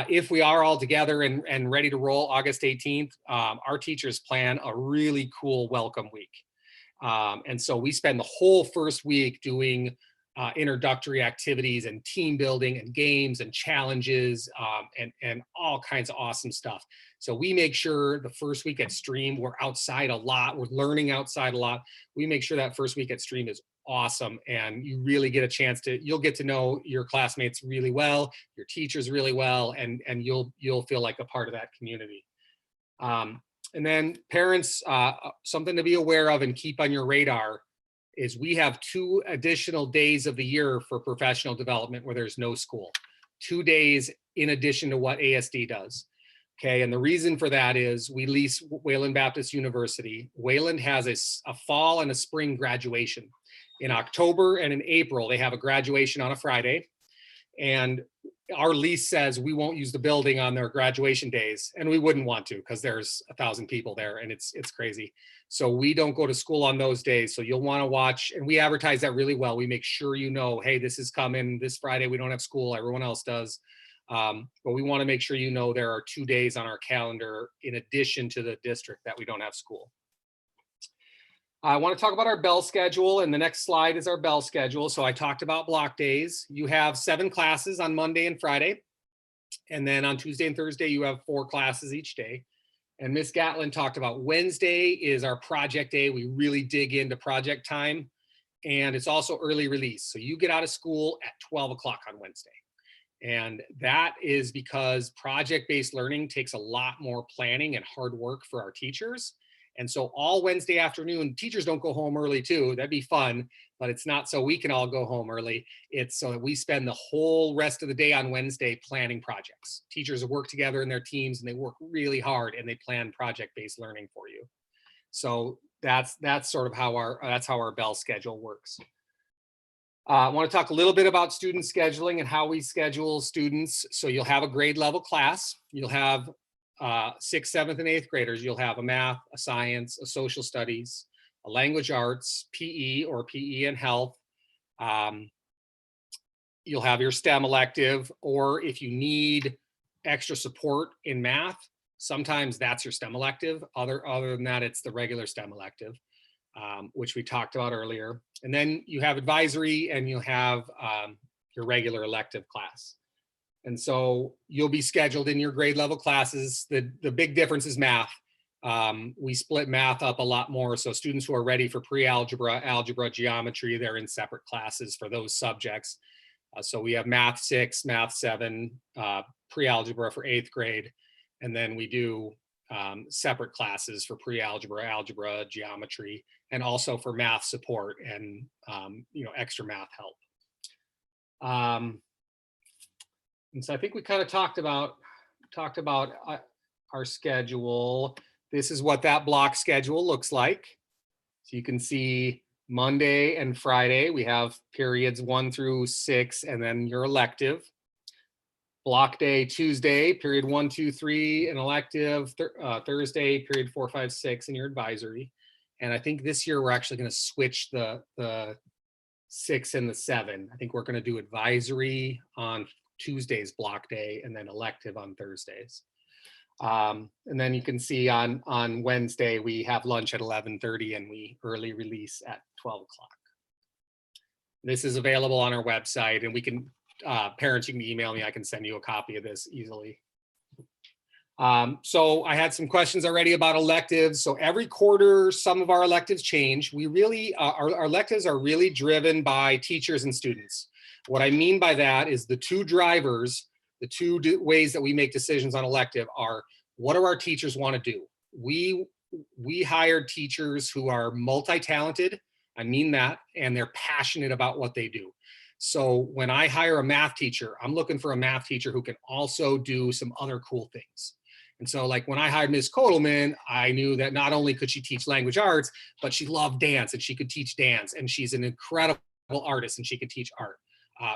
If we are all together and ready to roll August 18th, our teachers plan a really cool welcome week. And so we spend the whole first week doing introductory activities and team building and games and challenges and all kinds of awesome stuff. So we make sure the first week at Stream, we're outside a lot, we're learning outside a lot. We make sure that first week at Stream is awesome, and you really get a chance to, you'll get to know your classmates really well, your teachers really well, and you'll feel like a part of that community. And then parents, something to be aware of and keep on your radar is we have 2 additional days of the year for professional development where there's no school. 2 days in addition to what ASD does. Okay, and the reason for that is we lease Wayland Baptist University. Wayland has a fall and a spring graduation. In October and in April, they have a graduation on a Friday. And our lease says we won't use the building on their graduation days, and we wouldn't want to because there's 1,000 people there and it's crazy. So we don't go to school on those days. So you'll want to watch, and we advertise that really well. We make sure you know, hey, this is coming this Friday. We don't have school. Everyone else does. But we want to make sure you know there are 2 days on our calendar in addition to the district that we don't have school. I want to talk about our bell schedule, and the next slide is our bell schedule. So I talked about block days. You have 7 classes on Monday and Friday. And then on Tuesday and Thursday, you have 4 classes each day. And Ms. Gatlin talked about Wednesday is our project day. We really dig into project time. And it's also early release. So you get out of school at 12 o'clock on Wednesday. And that is because project-based learning takes a lot more planning and hard work for our teachers. And so all Wednesday afternoon, teachers don't go home early too. That'd be fun, but it's not so we can all go home early. It's so that we spend the whole rest of the day on Wednesday planning projects. Teachers work together in their teams and they work really hard and they plan project-based learning for you. So that's sort of how our bell schedule works. I want to talk a little bit about student scheduling and how we schedule students. So you'll have a grade level class. You'll have 6th, 7th, and 8th graders. You'll have a math, a science, a social studies, a language arts, PE or PE and health. You'll have your STEM elective, or if you need extra support in math, sometimes that's your STEM elective. Other than that, it's the regular STEM elective, which we talked about earlier. And then you have advisory and you'll have your regular elective class. And so you'll be scheduled in your grade level classes. The big difference is math. We split math up a lot more. So students who are ready for pre-algebra, algebra, geometry, they're in separate classes for those subjects. So we have math 6, math 7, pre-algebra for 8th grade. And then we do separate classes for pre-algebra, algebra, geometry, and also for math support and extra math help. And so I think we kind of talked about our schedule. This is what that block schedule looks like. So you can see Monday and Friday, we have periods 1 through 6, and then your elective. Block day Tuesday, period 1, 2, 3, an elective. Thursday, period 4, 5, 6, and your advisory. And I think this year we're actually going to switch the 6 and the 7. I think we're going to do advisory on Tuesday's block day and then elective on Thursdays. And then you can see on Wednesday, we have lunch at 11:30 and we early release at 12 o'clock. This is available on our website, and we can, parents, you can email me. I can send you a copy of this easily. So I had some questions already about electives. So every quarter, some of our electives change. We really, our electives are really driven by teachers and students. What I mean by that is the two drivers, the two ways that we make decisions on elective are, what do our teachers want to do? We hired teachers who are multi-talented, I mean that, and they're passionate about what they do. So when I hire a math teacher, I'm looking for a math teacher who can also do some other cool things. And so like when I hired Ms. Kotelman, I knew that not only could she teach language arts, but she loved dance and she could teach dance, and she's an incredible artist and she could teach art.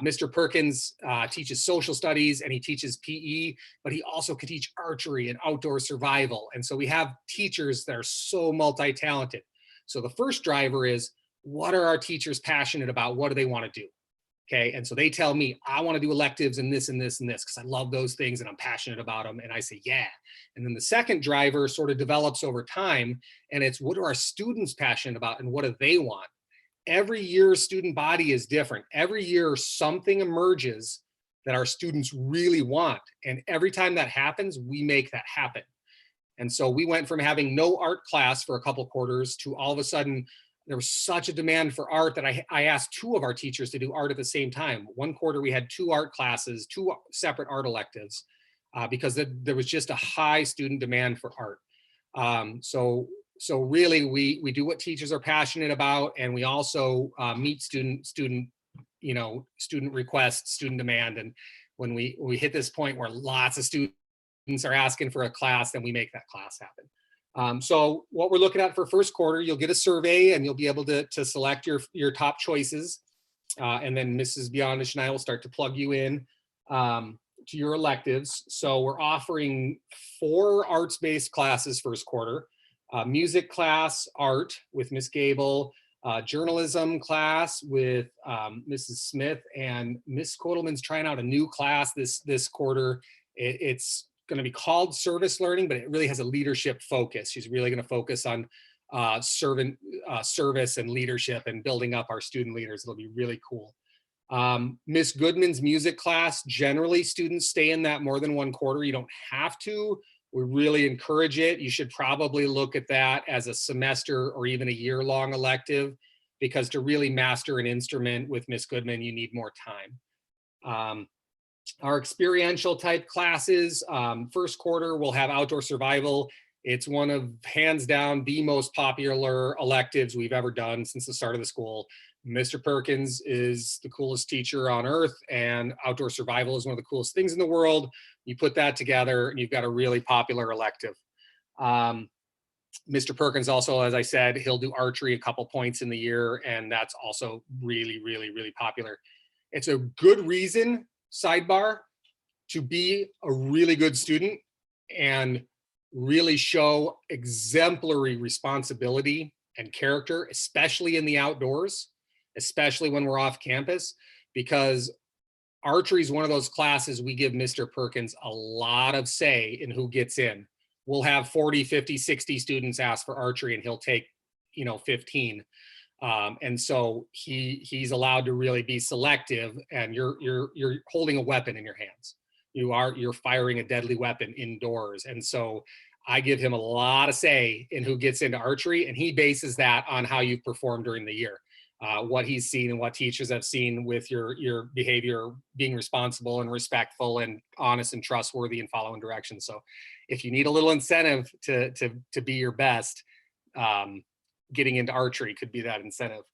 Mr. Perkins teaches social studies and he teaches PE, but he also could teach archery and outdoor survival. And so we have teachers that are so multi-talented. So the first driver is, what are our teachers passionate about? What do they want to do? Okay, and so they tell me, I want to do electives and this and this and this because I love those things and I'm passionate about them. And I say, yeah. And then the second driver sort of develops over time, and it's, what are our students passionate about and what do they want? Every year, student body is different. Every year, something emerges that our students really want. And every time that happens, we make that happen. And so we went from having no art class for a couple quarters to all of a sudden, there was such a demand for art that I asked 2 of our teachers to do art at the same time. One quarter, we had 2 art classes, 2 separate art electives, because there was just a high student demand for art. So really, we do what teachers are passionate about, and we also meet student requests, student demand. And when we hit this point where lots of students are asking for a class, then we make that class happen. So what we're looking at for first quarter, you'll get a survey and you'll be able to select your top choices. And then Mrs. Beyondish and I will start to plug you in to your electives. So we're offering 4 arts-based classes first quarter. Music class, art with Miss Gable, journalism class with Mrs. Smith, and Miss Kotelman's trying out a new class this quarter. It's going to be called service learning, but it really has a leadership focus. She's really going to focus on service and leadership and building up our student leaders. It'll be really cool. Miss Goodman's music class, generally students stay in that more than 1 quarter. You don't have to. We really encourage it. You should probably look at that as a semester or even a year-long elective, because to really master an instrument with Miss Goodman, you need more time. Our experiential type classes, first quarter, we'll have outdoor survival. It's one of, hands down, the most popular electives we've ever done since the start of the school. Mr. Perkins is the coolest teacher on earth, and outdoor survival is one of the coolest things in the world. You put that together and you've got a really popular elective. Mr. Perkins also, as I said, he'll do archery a couple points in the year, and that's also really, really, really popular. It's a good reason, sidebar, to be a really good student and really show exemplary responsibility and character, especially in the outdoors, especially when we're off campus, because archery is one of those classes we give Mr. Perkins a lot of say in who gets in. We'll have 40, 50, 60 students ask for archery and he'll take, 15. And so he's allowed to really be selective, and you're holding a weapon in your hands. You're firing a deadly weapon indoors. And so I give him a lot of say in who gets into archery, and he bases that on how you've performed during the year. what he's seen and what teachers have seen with your behavior, being responsible and respectful and honest and trustworthy and following directions. So if you need a little incentive to be your best, getting into archery could be that incentive.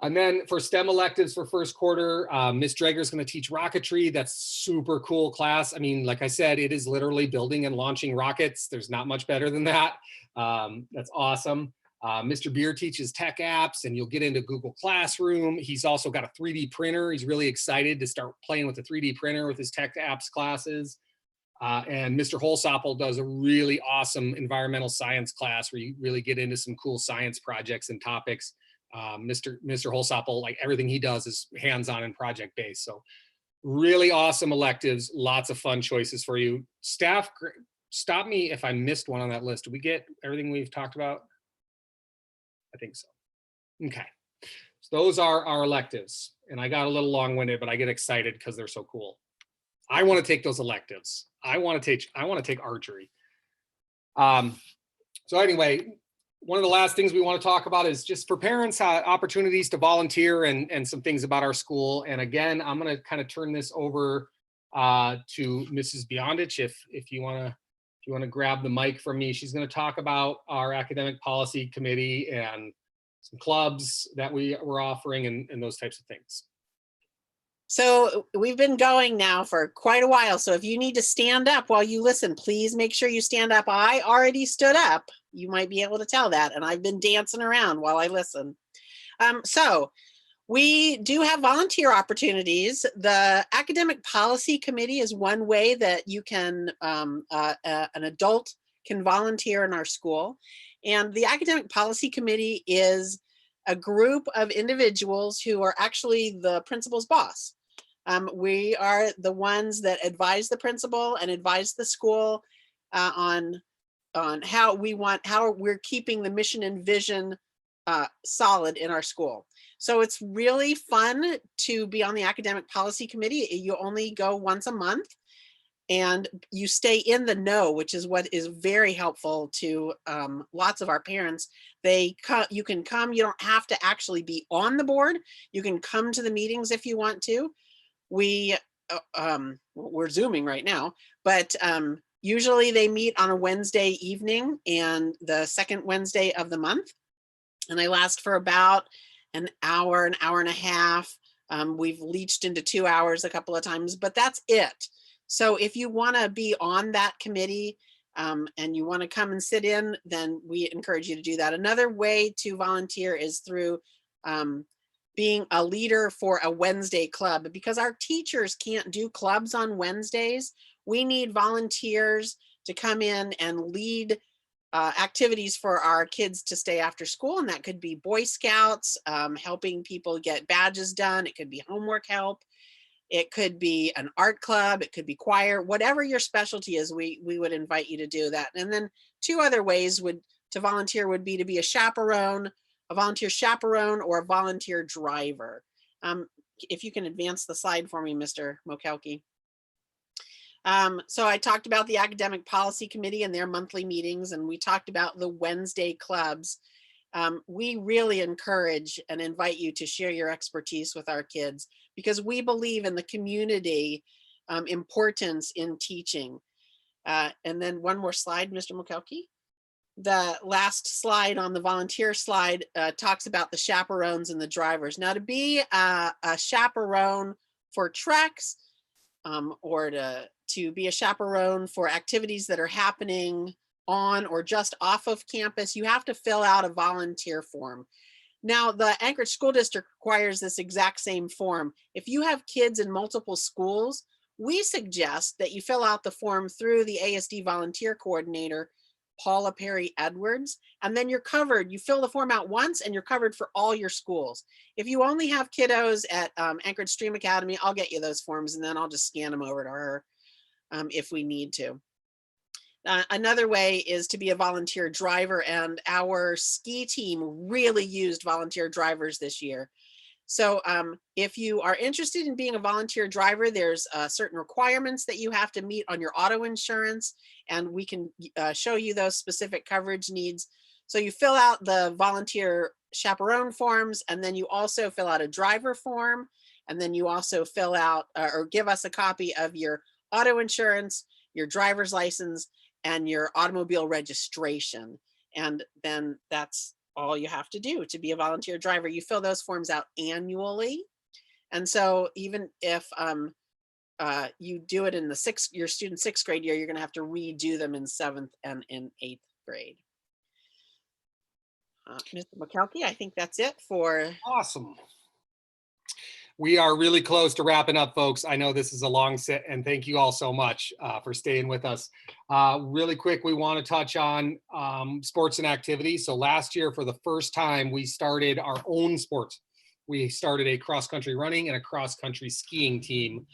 And then for STEM electives for first quarter, Miss Drager is going to teach rocketry. That's super cool class. I mean, like I said, it is literally building and launching rockets. There's not much better than that. That's awesome. Mr. Beer teaches tech apps, and you'll get into Google Classroom. He's also got a 3D printer. He's really excited to start playing with the 3D printer with his tech apps classes. And Mr. Holsopple does a really awesome environmental science class where you really get into some cool science projects and topics. Mr. Holsopple, like everything he does is hands-on and project-based. So really awesome electives, lots of fun choices for you. Staff, stop me if I missed one on that list. Did we get everything we've talked about? I think so. Okay, so those are our electives. And I got a little long-winded, but I get excited because they're so cool. I want to take those electives. I want to take archery. So anyway, one of the last things we want to talk about is just for parents, opportunities to volunteer and some things about our school. And again, I'm going to kind of turn this over to Mrs. Beyondich if you want to grab the mic from me. She's going to talk about our academic policy committee and some clubs that we're offering and those types of things.
So we've been going now for quite a while. So if you need to stand up while you listen, please make sure you stand up. I already stood up. You might be able to tell that. And I've been dancing around while I listen. So we do have volunteer opportunities. The academic policy committee is one way that you can, an adult can volunteer in our school. And the academic policy committee is a group of individuals who are actually the principal's boss. We are the ones that advise the principal and advise the school on how we're keeping the mission and vision solid in our school. So it's really fun to be on the academic policy committee. You only go once a month and you stay in the know, which is what is very helpful to lots of our parents. You can come, you don't have to actually be on the board. You can come to the meetings if you want to. We're Zooming right now, but usually they meet on a Wednesday evening and the second Wednesday of the month. And they last for about an hour and a half. We've leached into 2 hours a couple of times, but that's it. So if you want to be on that committee and you want to come and sit in, then we encourage you to do that. Another way to volunteer is through being a leader for a Wednesday club. Because our teachers can't do clubs on Wednesdays, we need volunteers to come in and lead activities for our kids to stay after school. And that could be Boy Scouts, helping people get badges done. It could be homework help. It could be an art club. It could be choir. Whatever your specialty is, we would invite you to do that. And then 2 other ways to volunteer would be to be a chaperone, a volunteer chaperone, or a volunteer driver. If you can advance the slide for me, Mr. Mokelke. So I talked about the academic policy committee and their monthly meetings, and we talked about the Wednesday clubs. We really encourage and invite you to share your expertise with our kids because we believe in the community importance in teaching. And then one more slide, Mr. Mokelke. The last slide on the volunteer slide talks about the chaperones and the drivers. Now to be a chaperone for treks or to be a chaperone for activities that are happening on or just off of campus, you have to fill out a volunteer form. Now, the Anchorage School District requires this exact same form. If you have kids in multiple schools, we suggest that you fill out the form through the ASD volunteer coordinator, Paula Perry Edwards, and then you're covered. You fill the form out once and you're covered for all your schools. If you only have kiddos at Anchorage Stream Academy, I'll get you those forms and then I'll just scan them over to her if we need to. Another way is to be a volunteer driver, and our ski team really used volunteer drivers this year. So if you are interested in being a volunteer driver, there's certain requirements that you have to meet on your auto insurance, and we can show you those specific coverage needs So you fill out the volunteer chaperone forms, and then you also fill out a driver form, and then you also fill out or give us a copy of your auto insurance, your driver's license, and your automobile registration. And then that's all you have to do to be a volunteer driver. You fill those forms out annually. And so even if you do it in your student's 6th grade year, you're going to have to redo them in 7th and in 8th grade. Mr. McKelkey, I think that's it for.
Awesome. We are really close to wrapping up, folks. I know this is a long sit, and thank you all so much for staying with us. Really quick, we want to touch on sports and activities. So last year, for the first time, we started our own sports. We started a cross-country running and a cross-country skiing team,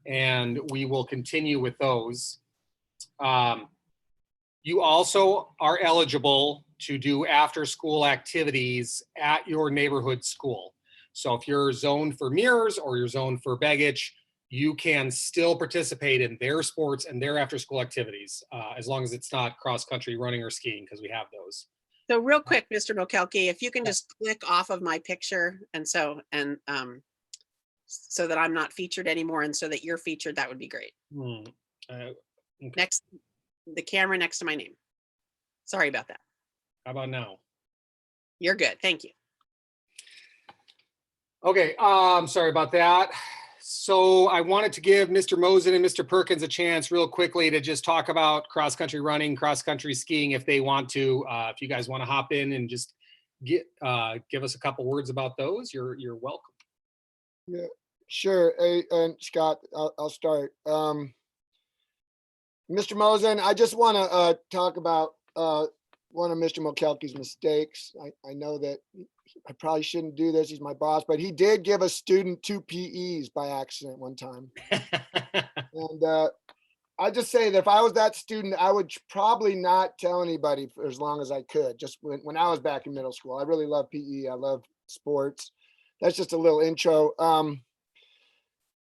and we will continue with those. You also are eligible to do after-school activities at your neighborhood school. So if you're zoned for Mirrors or you're zoned for Begich, you can still participate in their sports and their after-school activities, as long as it's not cross-country running or skiing, because we have those.
So real quick, Mr. Mokelke, if you can just click off of my picture so that I'm not featured anymore and so that you're featured, that would be great.
Okay.
Next, the camera next to my name. Sorry about that.
How about now?
You're good. Thank you.
Okay, sorry about that. So I wanted to give Mr. Mosen and Mr. Perkins a chance real quickly to just talk about cross-country running, cross-country skiing if they want to. If you guys want to hop in and just give us a couple words about those, you're welcome.
Yeah, sure. Hey, and Scott, I'll start. Mr. Mosen, I just want to talk about one of Mr. Mokelke's mistakes. I know that I probably shouldn't do this. He's my boss, but he did give a student 2 PEs by accident one time. And I just say that if I was that student, I would probably not tell anybody for as long as I could. Just when I was back in middle school, I really love PE. I love sports. That's just a little intro.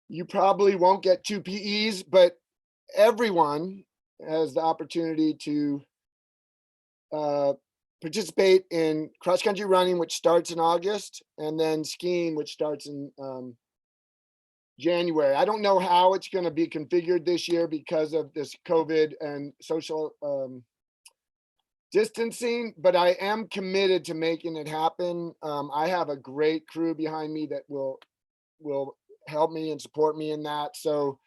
You probably won't get 2 PEs, but everyone has the opportunity to participate in cross-country running, which starts in August, and then skiing, which starts in January. I don't know how it's going to be configured this year because of this COVID and social distancing, but I am committed to making it happen. I have a great crew behind me that will help me and support me in that. So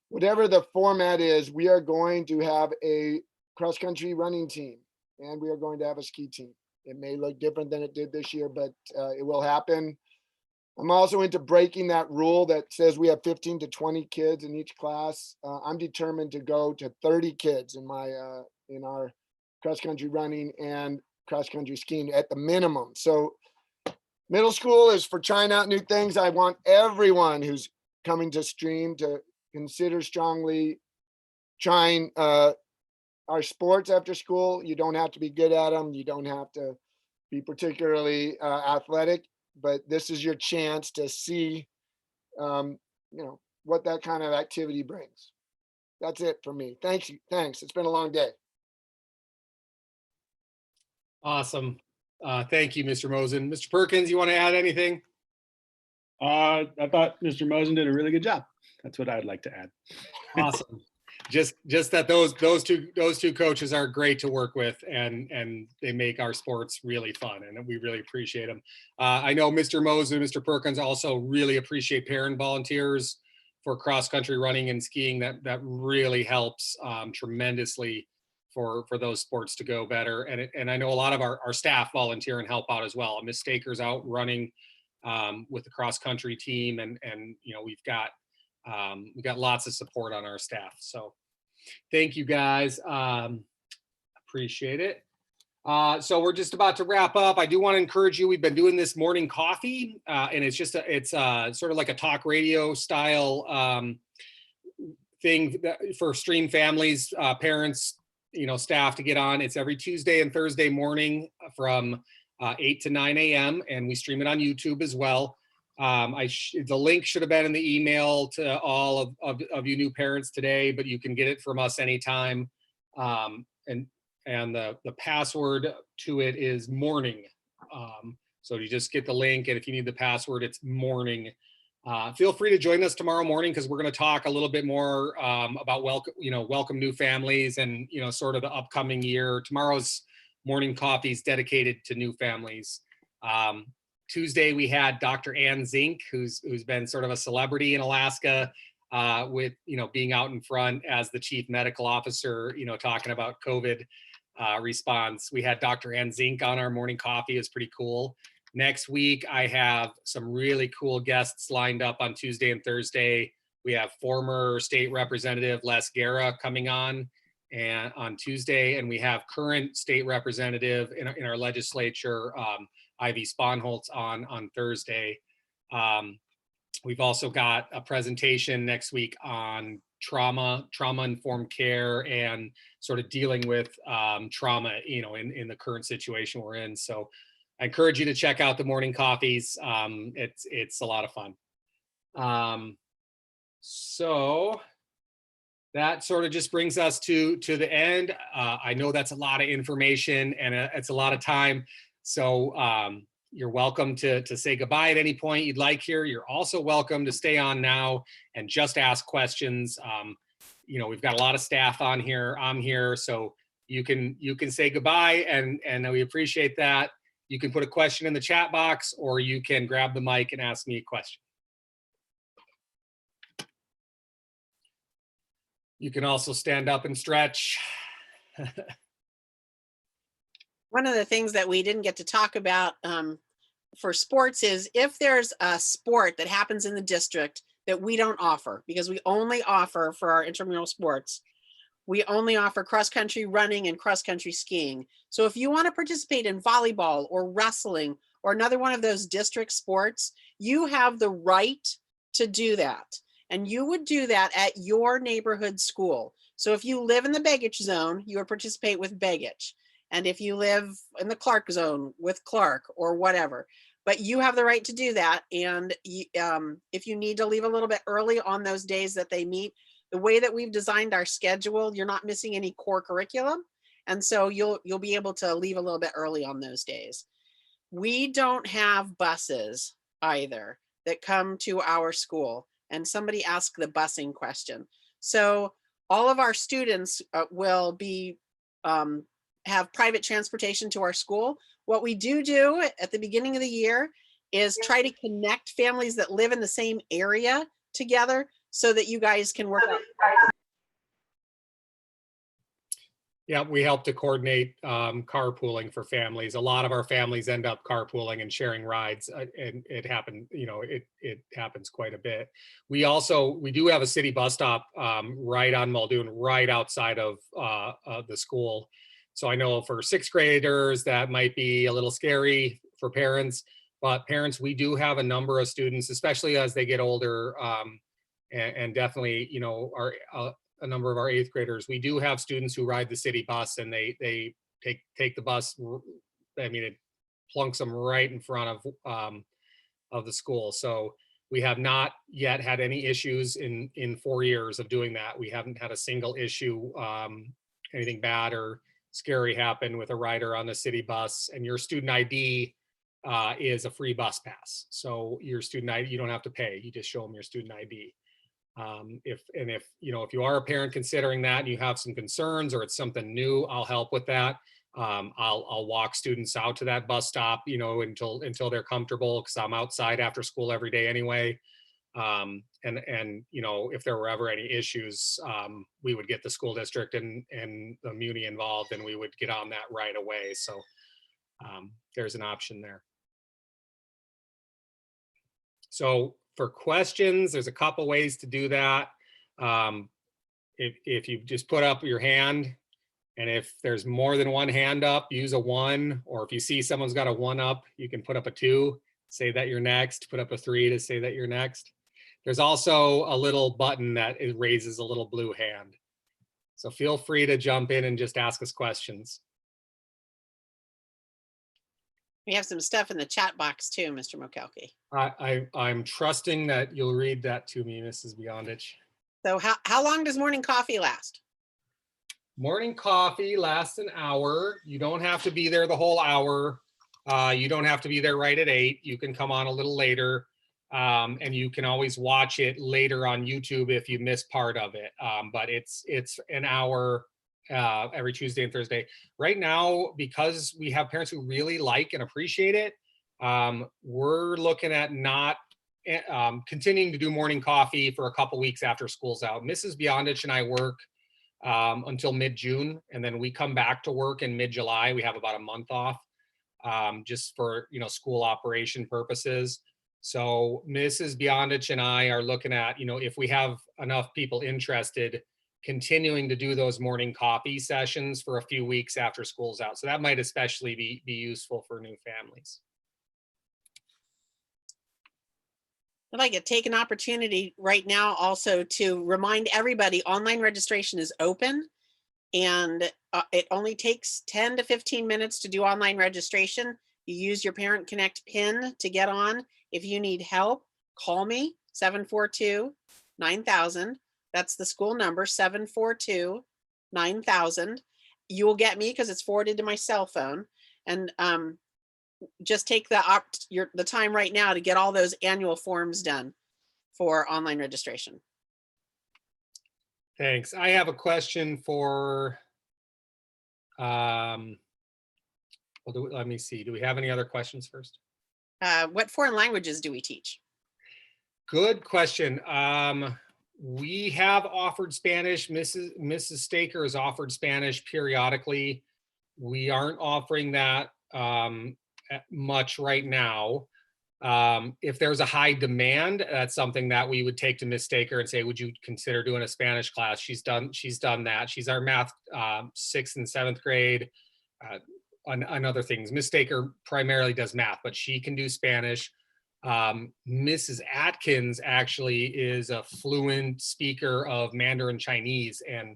whatever the format is, we are going to have a cross-country running team, and we are going to have a ski team. It may look different than it did this year, but it will happen. I'm also into breaking that rule that says we have 15 to 20 kids in each class. I'm determined to go to 30 kids in our cross-country running and cross-country skiing at the minimum. So middle school is for trying out new things. I want everyone who's coming to Stream to consider strongly trying our sports after school. You don't have to be good at them. You don't have to be particularly athletic, but this is your chance to see, what that kind of activity brings. That's it for me. Thanks. It's been a long day.
Awesome. Thank you, Mr. Mosen. Mr. Perkins, you want to add anything?
I thought Mr. Mosen did a really good job. That's what I'd like to add.
Awesome. Just that those two coaches are great to work with, and they make our sports really fun, and we really appreciate them. I know Mr. Mosen and Mr. Perkins also really appreciate parent volunteers for cross-country running and skiing. That really helps tremendously for those sports to go better. And I know a lot of our staff volunteer and help out as well. Miss Staker's out running with the cross-country team, and we've got lots of support on our staff. So thank you guys. Appreciate it. So we're just about to wrap up. I do want to encourage you. We've been doing this morning coffee, and it's sort of like a talk radio style thing for Stream families, parents, staff to get on. It's every Tuesday and Thursday morning from 8 to 9 a.m. and we stream it on YouTube as well. The link should have been in the email to all of you new parents today, but you can get it from us anytime. And and the password to it is morning. So you just get the link, and if you need the password, it's morning. Feel free to join us tomorrow morning, because we're going to talk a little bit more about welcome new families, and sort of the upcoming year. Tomorrow's morning coffee is dedicated to new families. Tuesday we had Dr. Ann Zink, who's been sort of a celebrity in Alaska, with being out in front as the chief medical officer, talking about COVID response. We had Dr. Ann Zink on our morning coffee. It's pretty cool. Next week, I have some really cool guests lined up on Tuesday and Thursday. We have former state representative Les Guerra coming on Tuesday, and we have current state representative in our legislature, Ivy Sponholtz, on Thursday. We've also got a presentation next week on trauma-informed care, and sort of dealing with trauma, in the current situation we're in. So I encourage you to check out the morning coffees. It's a lot of fun. So that sort of just brings us to the end. I know that's a lot of information, and it's a lot of time. So you're welcome to say goodbye at any point you'd like here. You're also welcome to stay on now and just ask questions. We've got a lot of staff on here. I'm here, so you can say goodbye, and we appreciate that. You can put a question in the chat box, or you can grab the mic and ask me a question. You can also stand up and stretch.
One of the things that we didn't get to talk about for sports is if there's a sport that happens in the district that we don't offer, because we only offer for our intramural sports, we only offer cross-country running and cross-country skiing. So if you want to participate in volleyball or wrestling or another one of those district sports, you have the right to do that. And you would do that at your neighborhood school. So if you live in the Begich zone, you would participate with Begich. And if you live in the Clark zone, with Clark or whatever. But you have the right to do that. And if you need to leave a little bit early on those days that they meet, the way that we've designed our schedule, you're not missing any core curriculum. And so you'll be able to leave a little bit early on those days. We don't have buses either that come to our school. And somebody asked the busing question. So all of our students will be have private transportation to our school. What we do at the beginning of the year is try to connect families that live in the same area together so that you guys can work out.
Yeah, we help to coordinate carpooling for families. A lot of our families end up carpooling and sharing rides, and it happens quite a bit. We do have a city bus stop right on Muldoon, right outside of the school. So I know for sixth graders that might be a little scary for parents, but parents, we do have a number of students, especially as they get older, and definitely, a number of our eighth graders. We do have students who ride the city bus, and they take the bus. I mean, it plunks them right in front of the school. So we have not yet had any issues in 4 years of doing that. We haven't had a single issue, anything bad or scary happen with a rider on the city bus. And your student ID is a free bus pass. So your student ID, you don't have to pay. You just show them your student ID. If you are a parent considering that and you have some concerns or it's something new, I'll help with that. I'll walk students out to that bus stop, until they're comfortable, because I'm outside after school every day anyway. And if there were ever any issues, we would get the school district and the muni involved, and we would get on that right away. So there's an option there. So for questions, there's a couple ways to do that. If you just put up your hand, and if there's more than one hand up, use a 1, or if you see someone's got a 1 up, you can put up a 2, say that you're next, put up a 3 to say that you're next. There's also a little button that it raises a little blue hand. So feel free to jump in and just ask us questions.
We have some stuff in the chat box too, Mr. Mokelke.
I'm trusting that you'll read that to me, Mrs. Beyondich.
So how long does morning coffee last?
Morning coffee lasts an hour. You don't have to be there the whole hour. You don't have to be there right at 8. You can come on a little later. And you can always watch it later on YouTube if you miss part of it. But it's an hour every Tuesday and Thursday. Right now, because we have parents who really like and appreciate it, we're looking at not continuing to do morning coffee for a couple weeks after school's out. Mrs. Beyondich and I work until mid-June, and then we come back to work in mid-July. We have about a month off just for school operation purposes. So Mrs. Beyondich and I are looking at, if we have enough people interested, continuing to do those morning coffee sessions for a few weeks after school's out. So that might especially be useful for new families.
I'd like to take an opportunity right now also to remind everybody online registration is open, and it only takes 10 to 15 minutes to do online registration. You use your Parent Connect PIN to get on. If you need help, call me, 742-9000. That's the school number, 742-9000. You will get me because it's forwarded to my cell phone. And just take the time right now to get all those annual forms done for online registration.
Thanks. I have a question for, let me see. Do we have any other questions first?
What foreign languages do we teach?
Good question. We have offered Spanish. Mrs. Staker has offered Spanish periodically. We aren't offering that much right now. If there's a high demand, that's something that we would take to Miss Staker and say, would you consider doing a Spanish class? She's done that. She's our math 6th and 7th grade on other things. Miss Staker primarily does math, but she can do Spanish. Mrs. Atkins actually is a fluent speaker of Mandarin Chinese and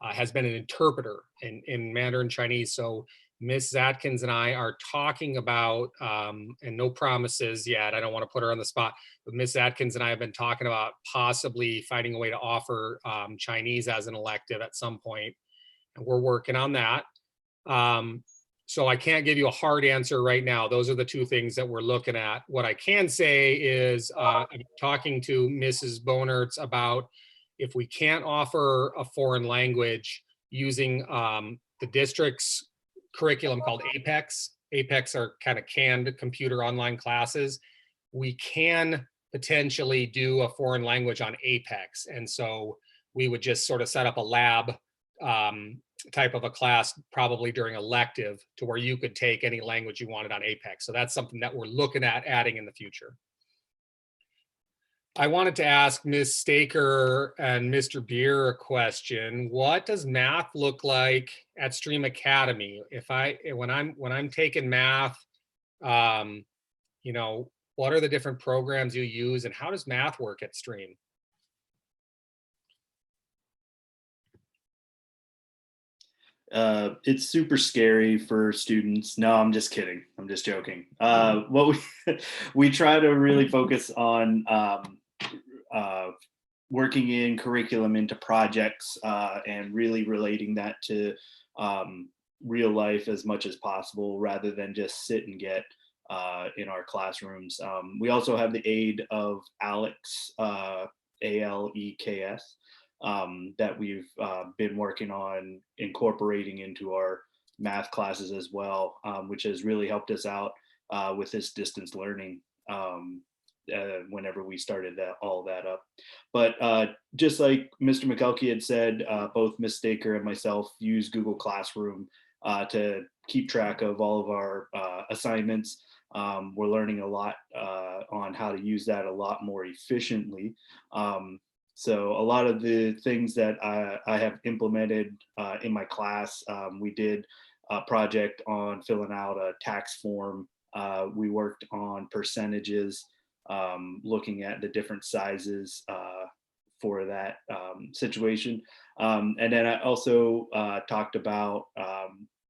has been an interpreter in Mandarin Chinese. So Mrs. Atkins and I are talking about, and no promises yet, I don't want to put her on the spot, but Mrs. Atkins and I have been talking about possibly finding a way to offer Chinese as an elective at some point. And we're working on that. So I can't give you a hard answer right now. Those are the two things that we're looking at. What I can say is I'm talking to Mrs. Bonertz about if we can't offer a foreign language using the district's curriculum called APEX. APEX are kind of canned computer online classes. We can potentially do a foreign language on APEX. And so we would just sort of set up a lab type of a class, probably during elective, to where you could take any language you wanted on APEX. So that's something that we're looking at adding in the future. I wanted to ask Ms. Staker and Mr. Beer a question. What does math look like at Stream Academy? When I'm taking math, what are the different programs you use, and how does math work at Stream?
It's super scary for students. No, I'm just kidding. I'm just joking. What we try to really focus on working in curriculum into projects and really relating that to real life as much as possible, rather than just sit and get in our classrooms. We also have the aid of Alex, ALEKS, that we've been working on incorporating into our math classes as well, which has really helped us out with this distance learning whenever we started all that up. But just like Mr. McKelkey had said, both Ms. Staker and myself use Google Classroom to keep track of all of our assignments. We're learning a lot on how to use that a lot more efficiently. So a lot of the things that I have implemented in my class, we did a project on filling out a tax form. We worked on percentages, looking at the different sizes for that situation. And then I also talked about,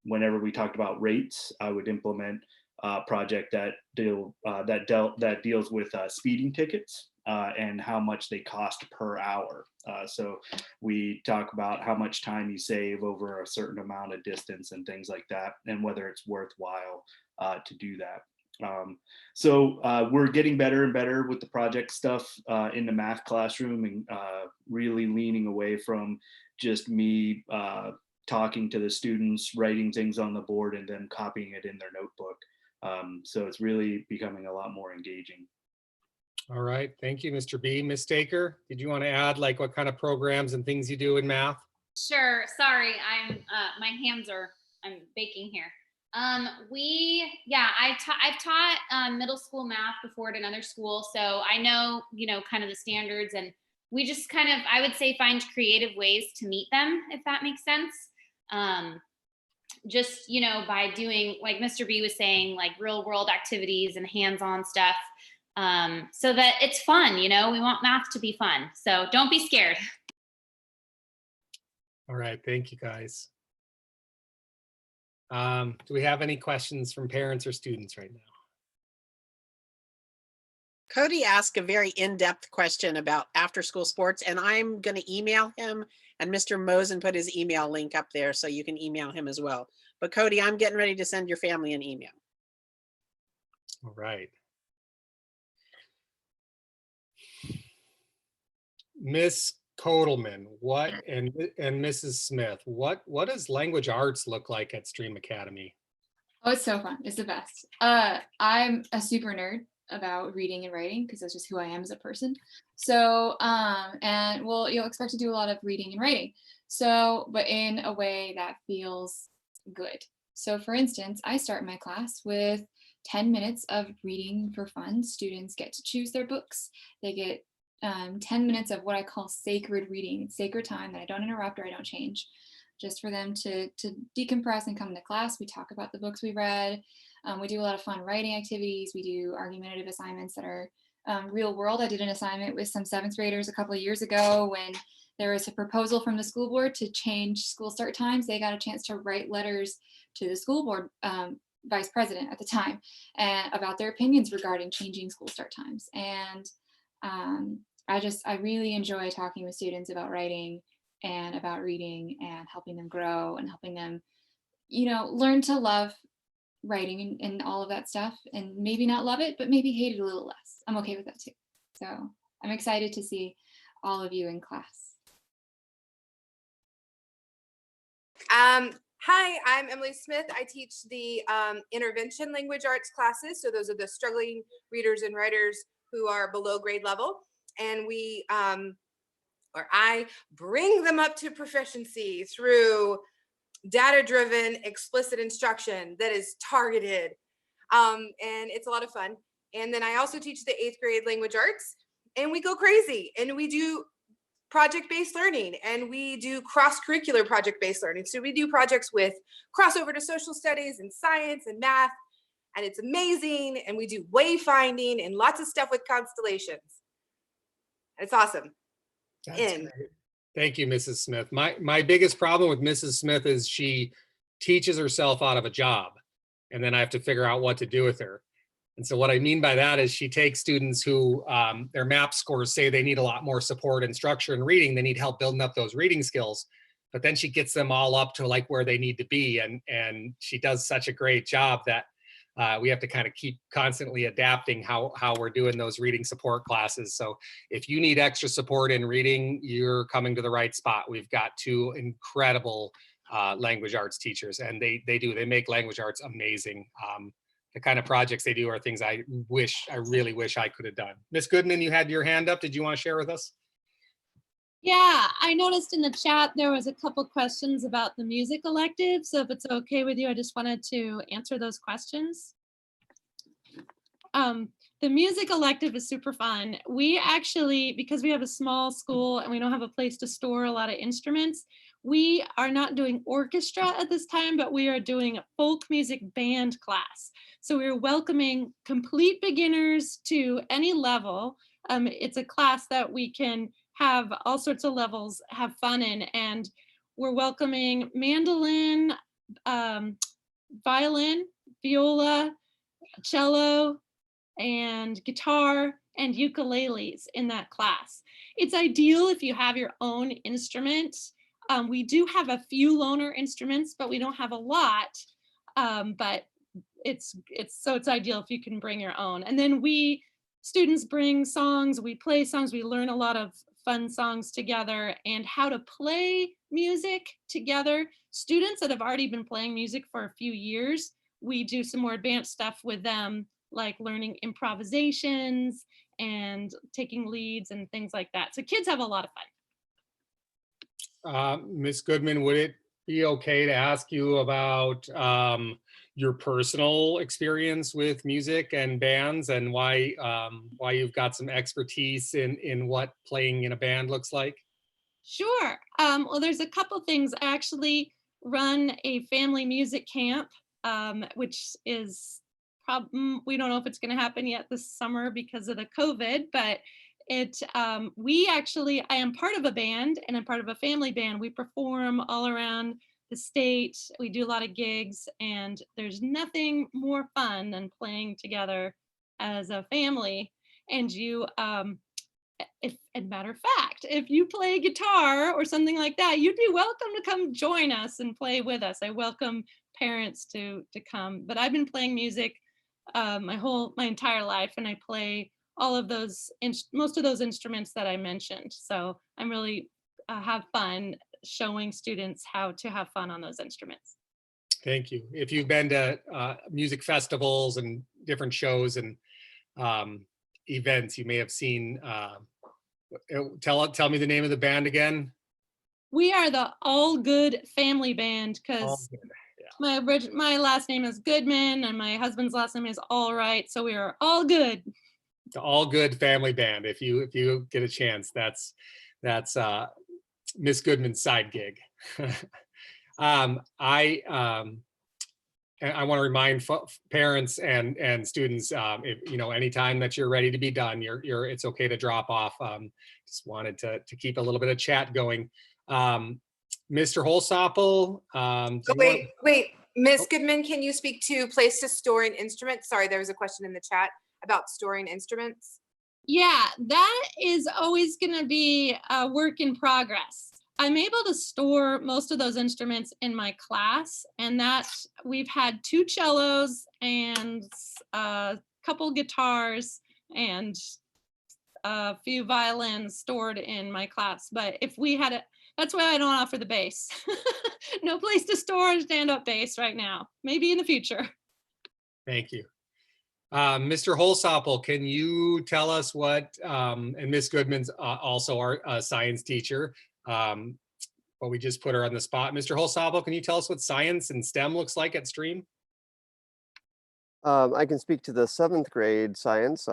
whenever we talked about rates, I would implement a project that deals with speeding tickets. and how much they cost per hour. So we talk about how much time you save over a certain amount of distance and things like that, and whether it's worthwhile to do that. So we're getting better and better with the project stuff in the math classroom, and really leaning away from just me talking to the students, writing things on the board, and then copying it in their notebook. So it's really becoming a lot more engaging.
All right, thank you, Mr. B. Ms. Staker, did you want to add like what kind of programs and things you do in math?
Sure. Sorry, I'm I'm baking here. I've taught middle school math before at another school, so I know, kind of the standards, and we just kind of, I would say, find creative ways to meet them, if that makes sense. Just, by doing, like Mr. B was saying, like real world activities and hands-on stuff, so that it's fun. We want math to be fun, so don't be scared.
All right, thank you guys. Do we have any questions from parents or students right now?
Cody asked a very in-depth question about after-school sports, and I'm going to email him, and Mr. Mosen put his email link up there, so you can email him as well. But Cody, I'm getting ready to send your family an email.
All right. Miss Kotelman, and Mrs. Smith, what does language arts look like at Stream Academy?
Oh, it's so fun. It's the best. I'm a super nerd about reading and writing because that's just who I am as a person. So, and well, you'll expect to do a lot of reading and writing. So, but in a way that feels good. So for instance, I start my class with 10 minutes of reading for fun. Students get to choose their books. They get 10 minutes of what I call sacred reading. It's sacred time that I don't interrupt or I don't change, just for them to decompress and come to class. We talk about the books we read. We do a lot of fun writing activities. We do argumentative assignments that are real world. I did an assignment with some 7th graders a couple of years ago when there was a proposal from the school board to change school start times. They got a chance to write letters to the school board vice president at the time and about their opinions regarding changing school start times. And I really enjoy talking with students about writing and about reading and helping them grow and helping them, learn to love writing and all of that stuff, and maybe not love it, but maybe hate it a little less. I'm okay with that too. So I'm excited to see all of you in class.
Hi, I'm Emily Smith. I teach the intervention language arts classes. So those are the struggling readers and writers who are below grade level. And I bring them up to proficiency through data-driven, explicit instruction that is targeted. And it's a lot of fun. And then I also teach the 8th grade language arts, and we go crazy and we do project-based learning and we do cross-curricular project-based learning. So we do projects with crossover to social studies and science and math, and it's amazing. And we do wayfinding and lots of stuff with constellations. It's awesome.
That's great. Thank you, Mrs. Smith. My biggest problem with Mrs. Smith is she teaches herself out of a job, and then I have to figure out what to do with her. And so what I mean by that is she takes students who their MAP scores say they need a lot more support and structure in reading. They need help building up those reading skills, but then she gets them all up to like where they need to be. And she does such a great job that we have to kind of keep constantly adapting how we're doing those reading support classes. So if you need extra support in reading, you're coming to the right spot. We've got 2 incredible language arts teachers, and they make language arts amazing. The kind of projects they do are things I really wish I could have done. Miss Goodman, you had your hand up. Did you want to share with us?
Yeah, I noticed in the chat there was a couple questions about the music elective. So if it's okay with you, I just wanted to answer those questions. The music elective is super fun. We actually, because we have a small school and we don't have a place to store a lot of instruments, we are not doing orchestra at this time, but we are doing a folk music band class. So we're welcoming complete beginners to any level. It's a class that we can have all sorts of levels, have fun in, and we're welcoming mandolin, violin, viola, cello, and guitar, and ukuleles in that class. It's ideal if you have your own instrument. We do have a few loaner instruments, but we don't have a lot. But it's ideal if you can bring your own. And then students bring songs, we play songs, we learn a lot of fun songs together and how to play music together. Students that have already been playing music for a few years, we do some more advanced stuff with them, like learning improvisations and taking leads and things like that. So kids have a lot of fun.
Ms. Goodman, would it be okay to ask you about your personal experience with music and bands and why you've got some expertise in what playing in a band looks like?
Sure. Well, there's a couple things. I actually run a family music camp, which is we don't know if it's going to happen yet this summer because of the COVID, but I am part of a band and I'm part of a family band. We perform all around the state. We do a lot of gigs, and there's nothing more fun than playing together as a family. And as a matter of fact, if you play guitar or something like that, you'd be welcome to come join us and play with us. I welcome parents to come. But I've been playing music my entire life, and I play all of those, most of those instruments that I mentioned. So I'm really have fun showing students how to have fun on those instruments.
Thank you. If you've been to music festivals and different shows and events, you may have seen, tell me the name of the band again.
We are the All Good Family Band because my last name is Goodman and my husband's last name is All Right. So we are all good.
The All Good Family Band. If you get a chance, that's Miss Goodman's side gig. I want to remind parents and students, if anytime that you're ready to be done, it's okay to drop off. Just wanted to keep a little bit of chat going. Mr. Holsopple.
Wait, Miss Goodman, can you speak to place to storing instruments? Sorry, there was a question in the chat about storing instruments.
Yeah, that is always going to be a work in progress. I'm able to store most of those instruments in my class, and that we've had 2 cellos and a couple guitars and a few violins stored in my class. But if we had that's why I don't offer the bass. No place to store a stand-up bass right now. Maybe in the future.
Thank you. Mr. Holsopple, can you tell us what, and Miss Goodman's also our science teacher, but we just put her on the spot. Mr. Holsopple, can you tell us what science and STEM looks like at Stream?
I can speak to the 7th grade science.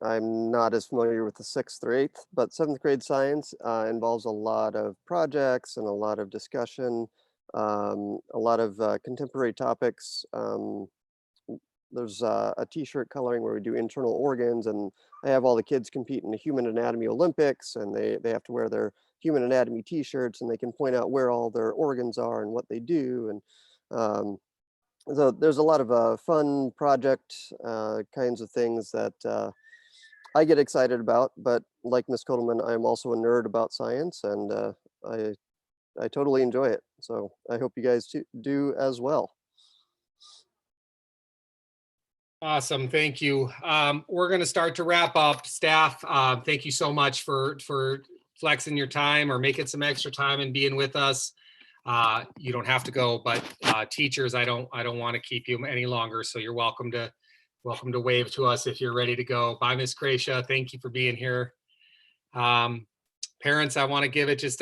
I'm not as familiar with the 6th or 8th, but 7th grade science involves a lot of projects and a lot of discussion, a lot of contemporary topics. There's a t-shirt coloring where we do internal organs, and I have all the kids compete in the Human Anatomy Olympics, and they have to wear their Human Anatomy t-shirts, and they can point out where all their organs are and what they do. And so there's a lot of fun project kinds of things that I get excited about, but like Ms. Kotelman, I'm also a nerd about science, and I totally enjoy it. So I hope you guys do as well.
Awesome, thank you. We're going to start to wrap up. Staff, thank you so much for flexing your time or making some extra time and being with us. You don't have to go, but teachers, I don't want to keep you any longer, so you're welcome to wave to us if you're ready to go. Bye, Ms. Kreisha. Thank you for being here. Parents, I want to give it just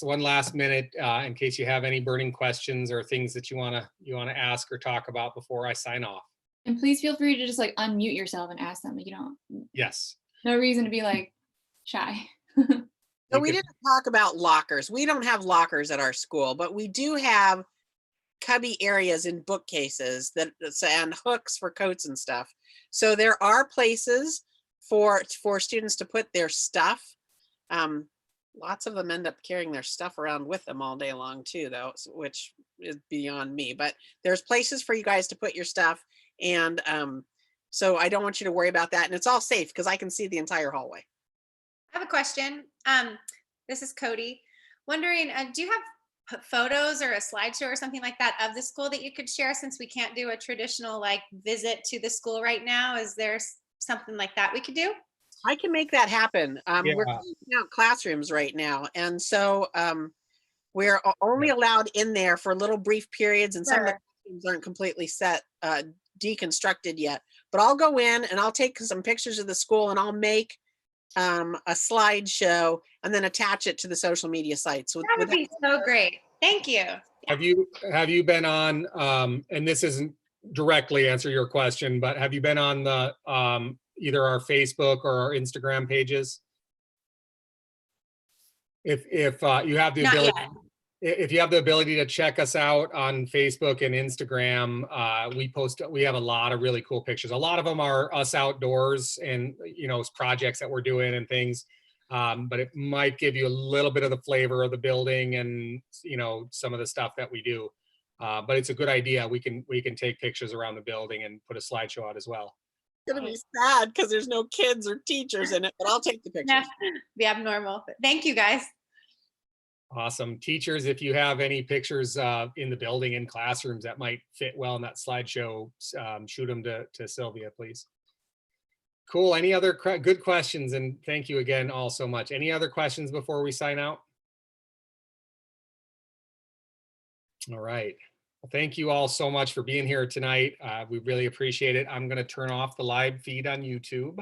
one last minute in case you have any burning questions or things that you want to ask or talk about before I sign off.
And please feel free to just like unmute yourself and ask them. Like, you don't.
Yes.
No reason to be like shy.
So we didn't talk about lockers. We don't have lockers at our school, but we do have cubby areas in bookcases and hooks for coats and stuff. So there are places for students to put their stuff. Lots of them end up carrying their stuff around with them all day long too, though, which is beyond me. But there's places for you guys to put your stuff. And So I don't want you to worry about that. And it's all safe because I can see the entire hallway.
I have a question. This is Cody. Wondering, do you have photos or a slideshow or something like that of the school that you could share, since we can't do a traditional like visit to the school right now? Is there something like that we could do?
I can make that happen. We're
Yeah.
closing out classrooms right now. And so we're only allowed in there for little brief periods, and some of the
Sure.
classrooms aren't completely set, deconstructed yet. But I'll go in and I'll take some pictures of the school, and I'll make a slideshow and then attach it to the social media sites.
That would be so great. Thank you.
Have you been on, and this isn't directly answer your question, but have you been on the either our Facebook or our Instagram pages? If you have the
Not
ability,
yet.
if you have the ability to check us out on Facebook and Instagram, we have a lot of really cool pictures. A lot of them are us outdoors and, you know, projects that we're doing and things. But it might give you a little bit of the flavor of the building and, you know, some of the stuff that we do. But it's a good idea. We can take pictures around the building and put a slideshow out as well.
It's gonna be sad because there's no kids or teachers in it, but I'll take the pictures.
Be abnormal. But thank you guys.
Awesome. Teachers, if you have any pictures in the building in classrooms that might fit well in that slideshow, shoot them to Sylvia, please. Cool. Any other good questions? And thank you again all so much. Any other questions before we sign out? All right. Well, thank you all so much for being here tonight. We really appreciate it. I'm going to turn off the live feed on YouTube.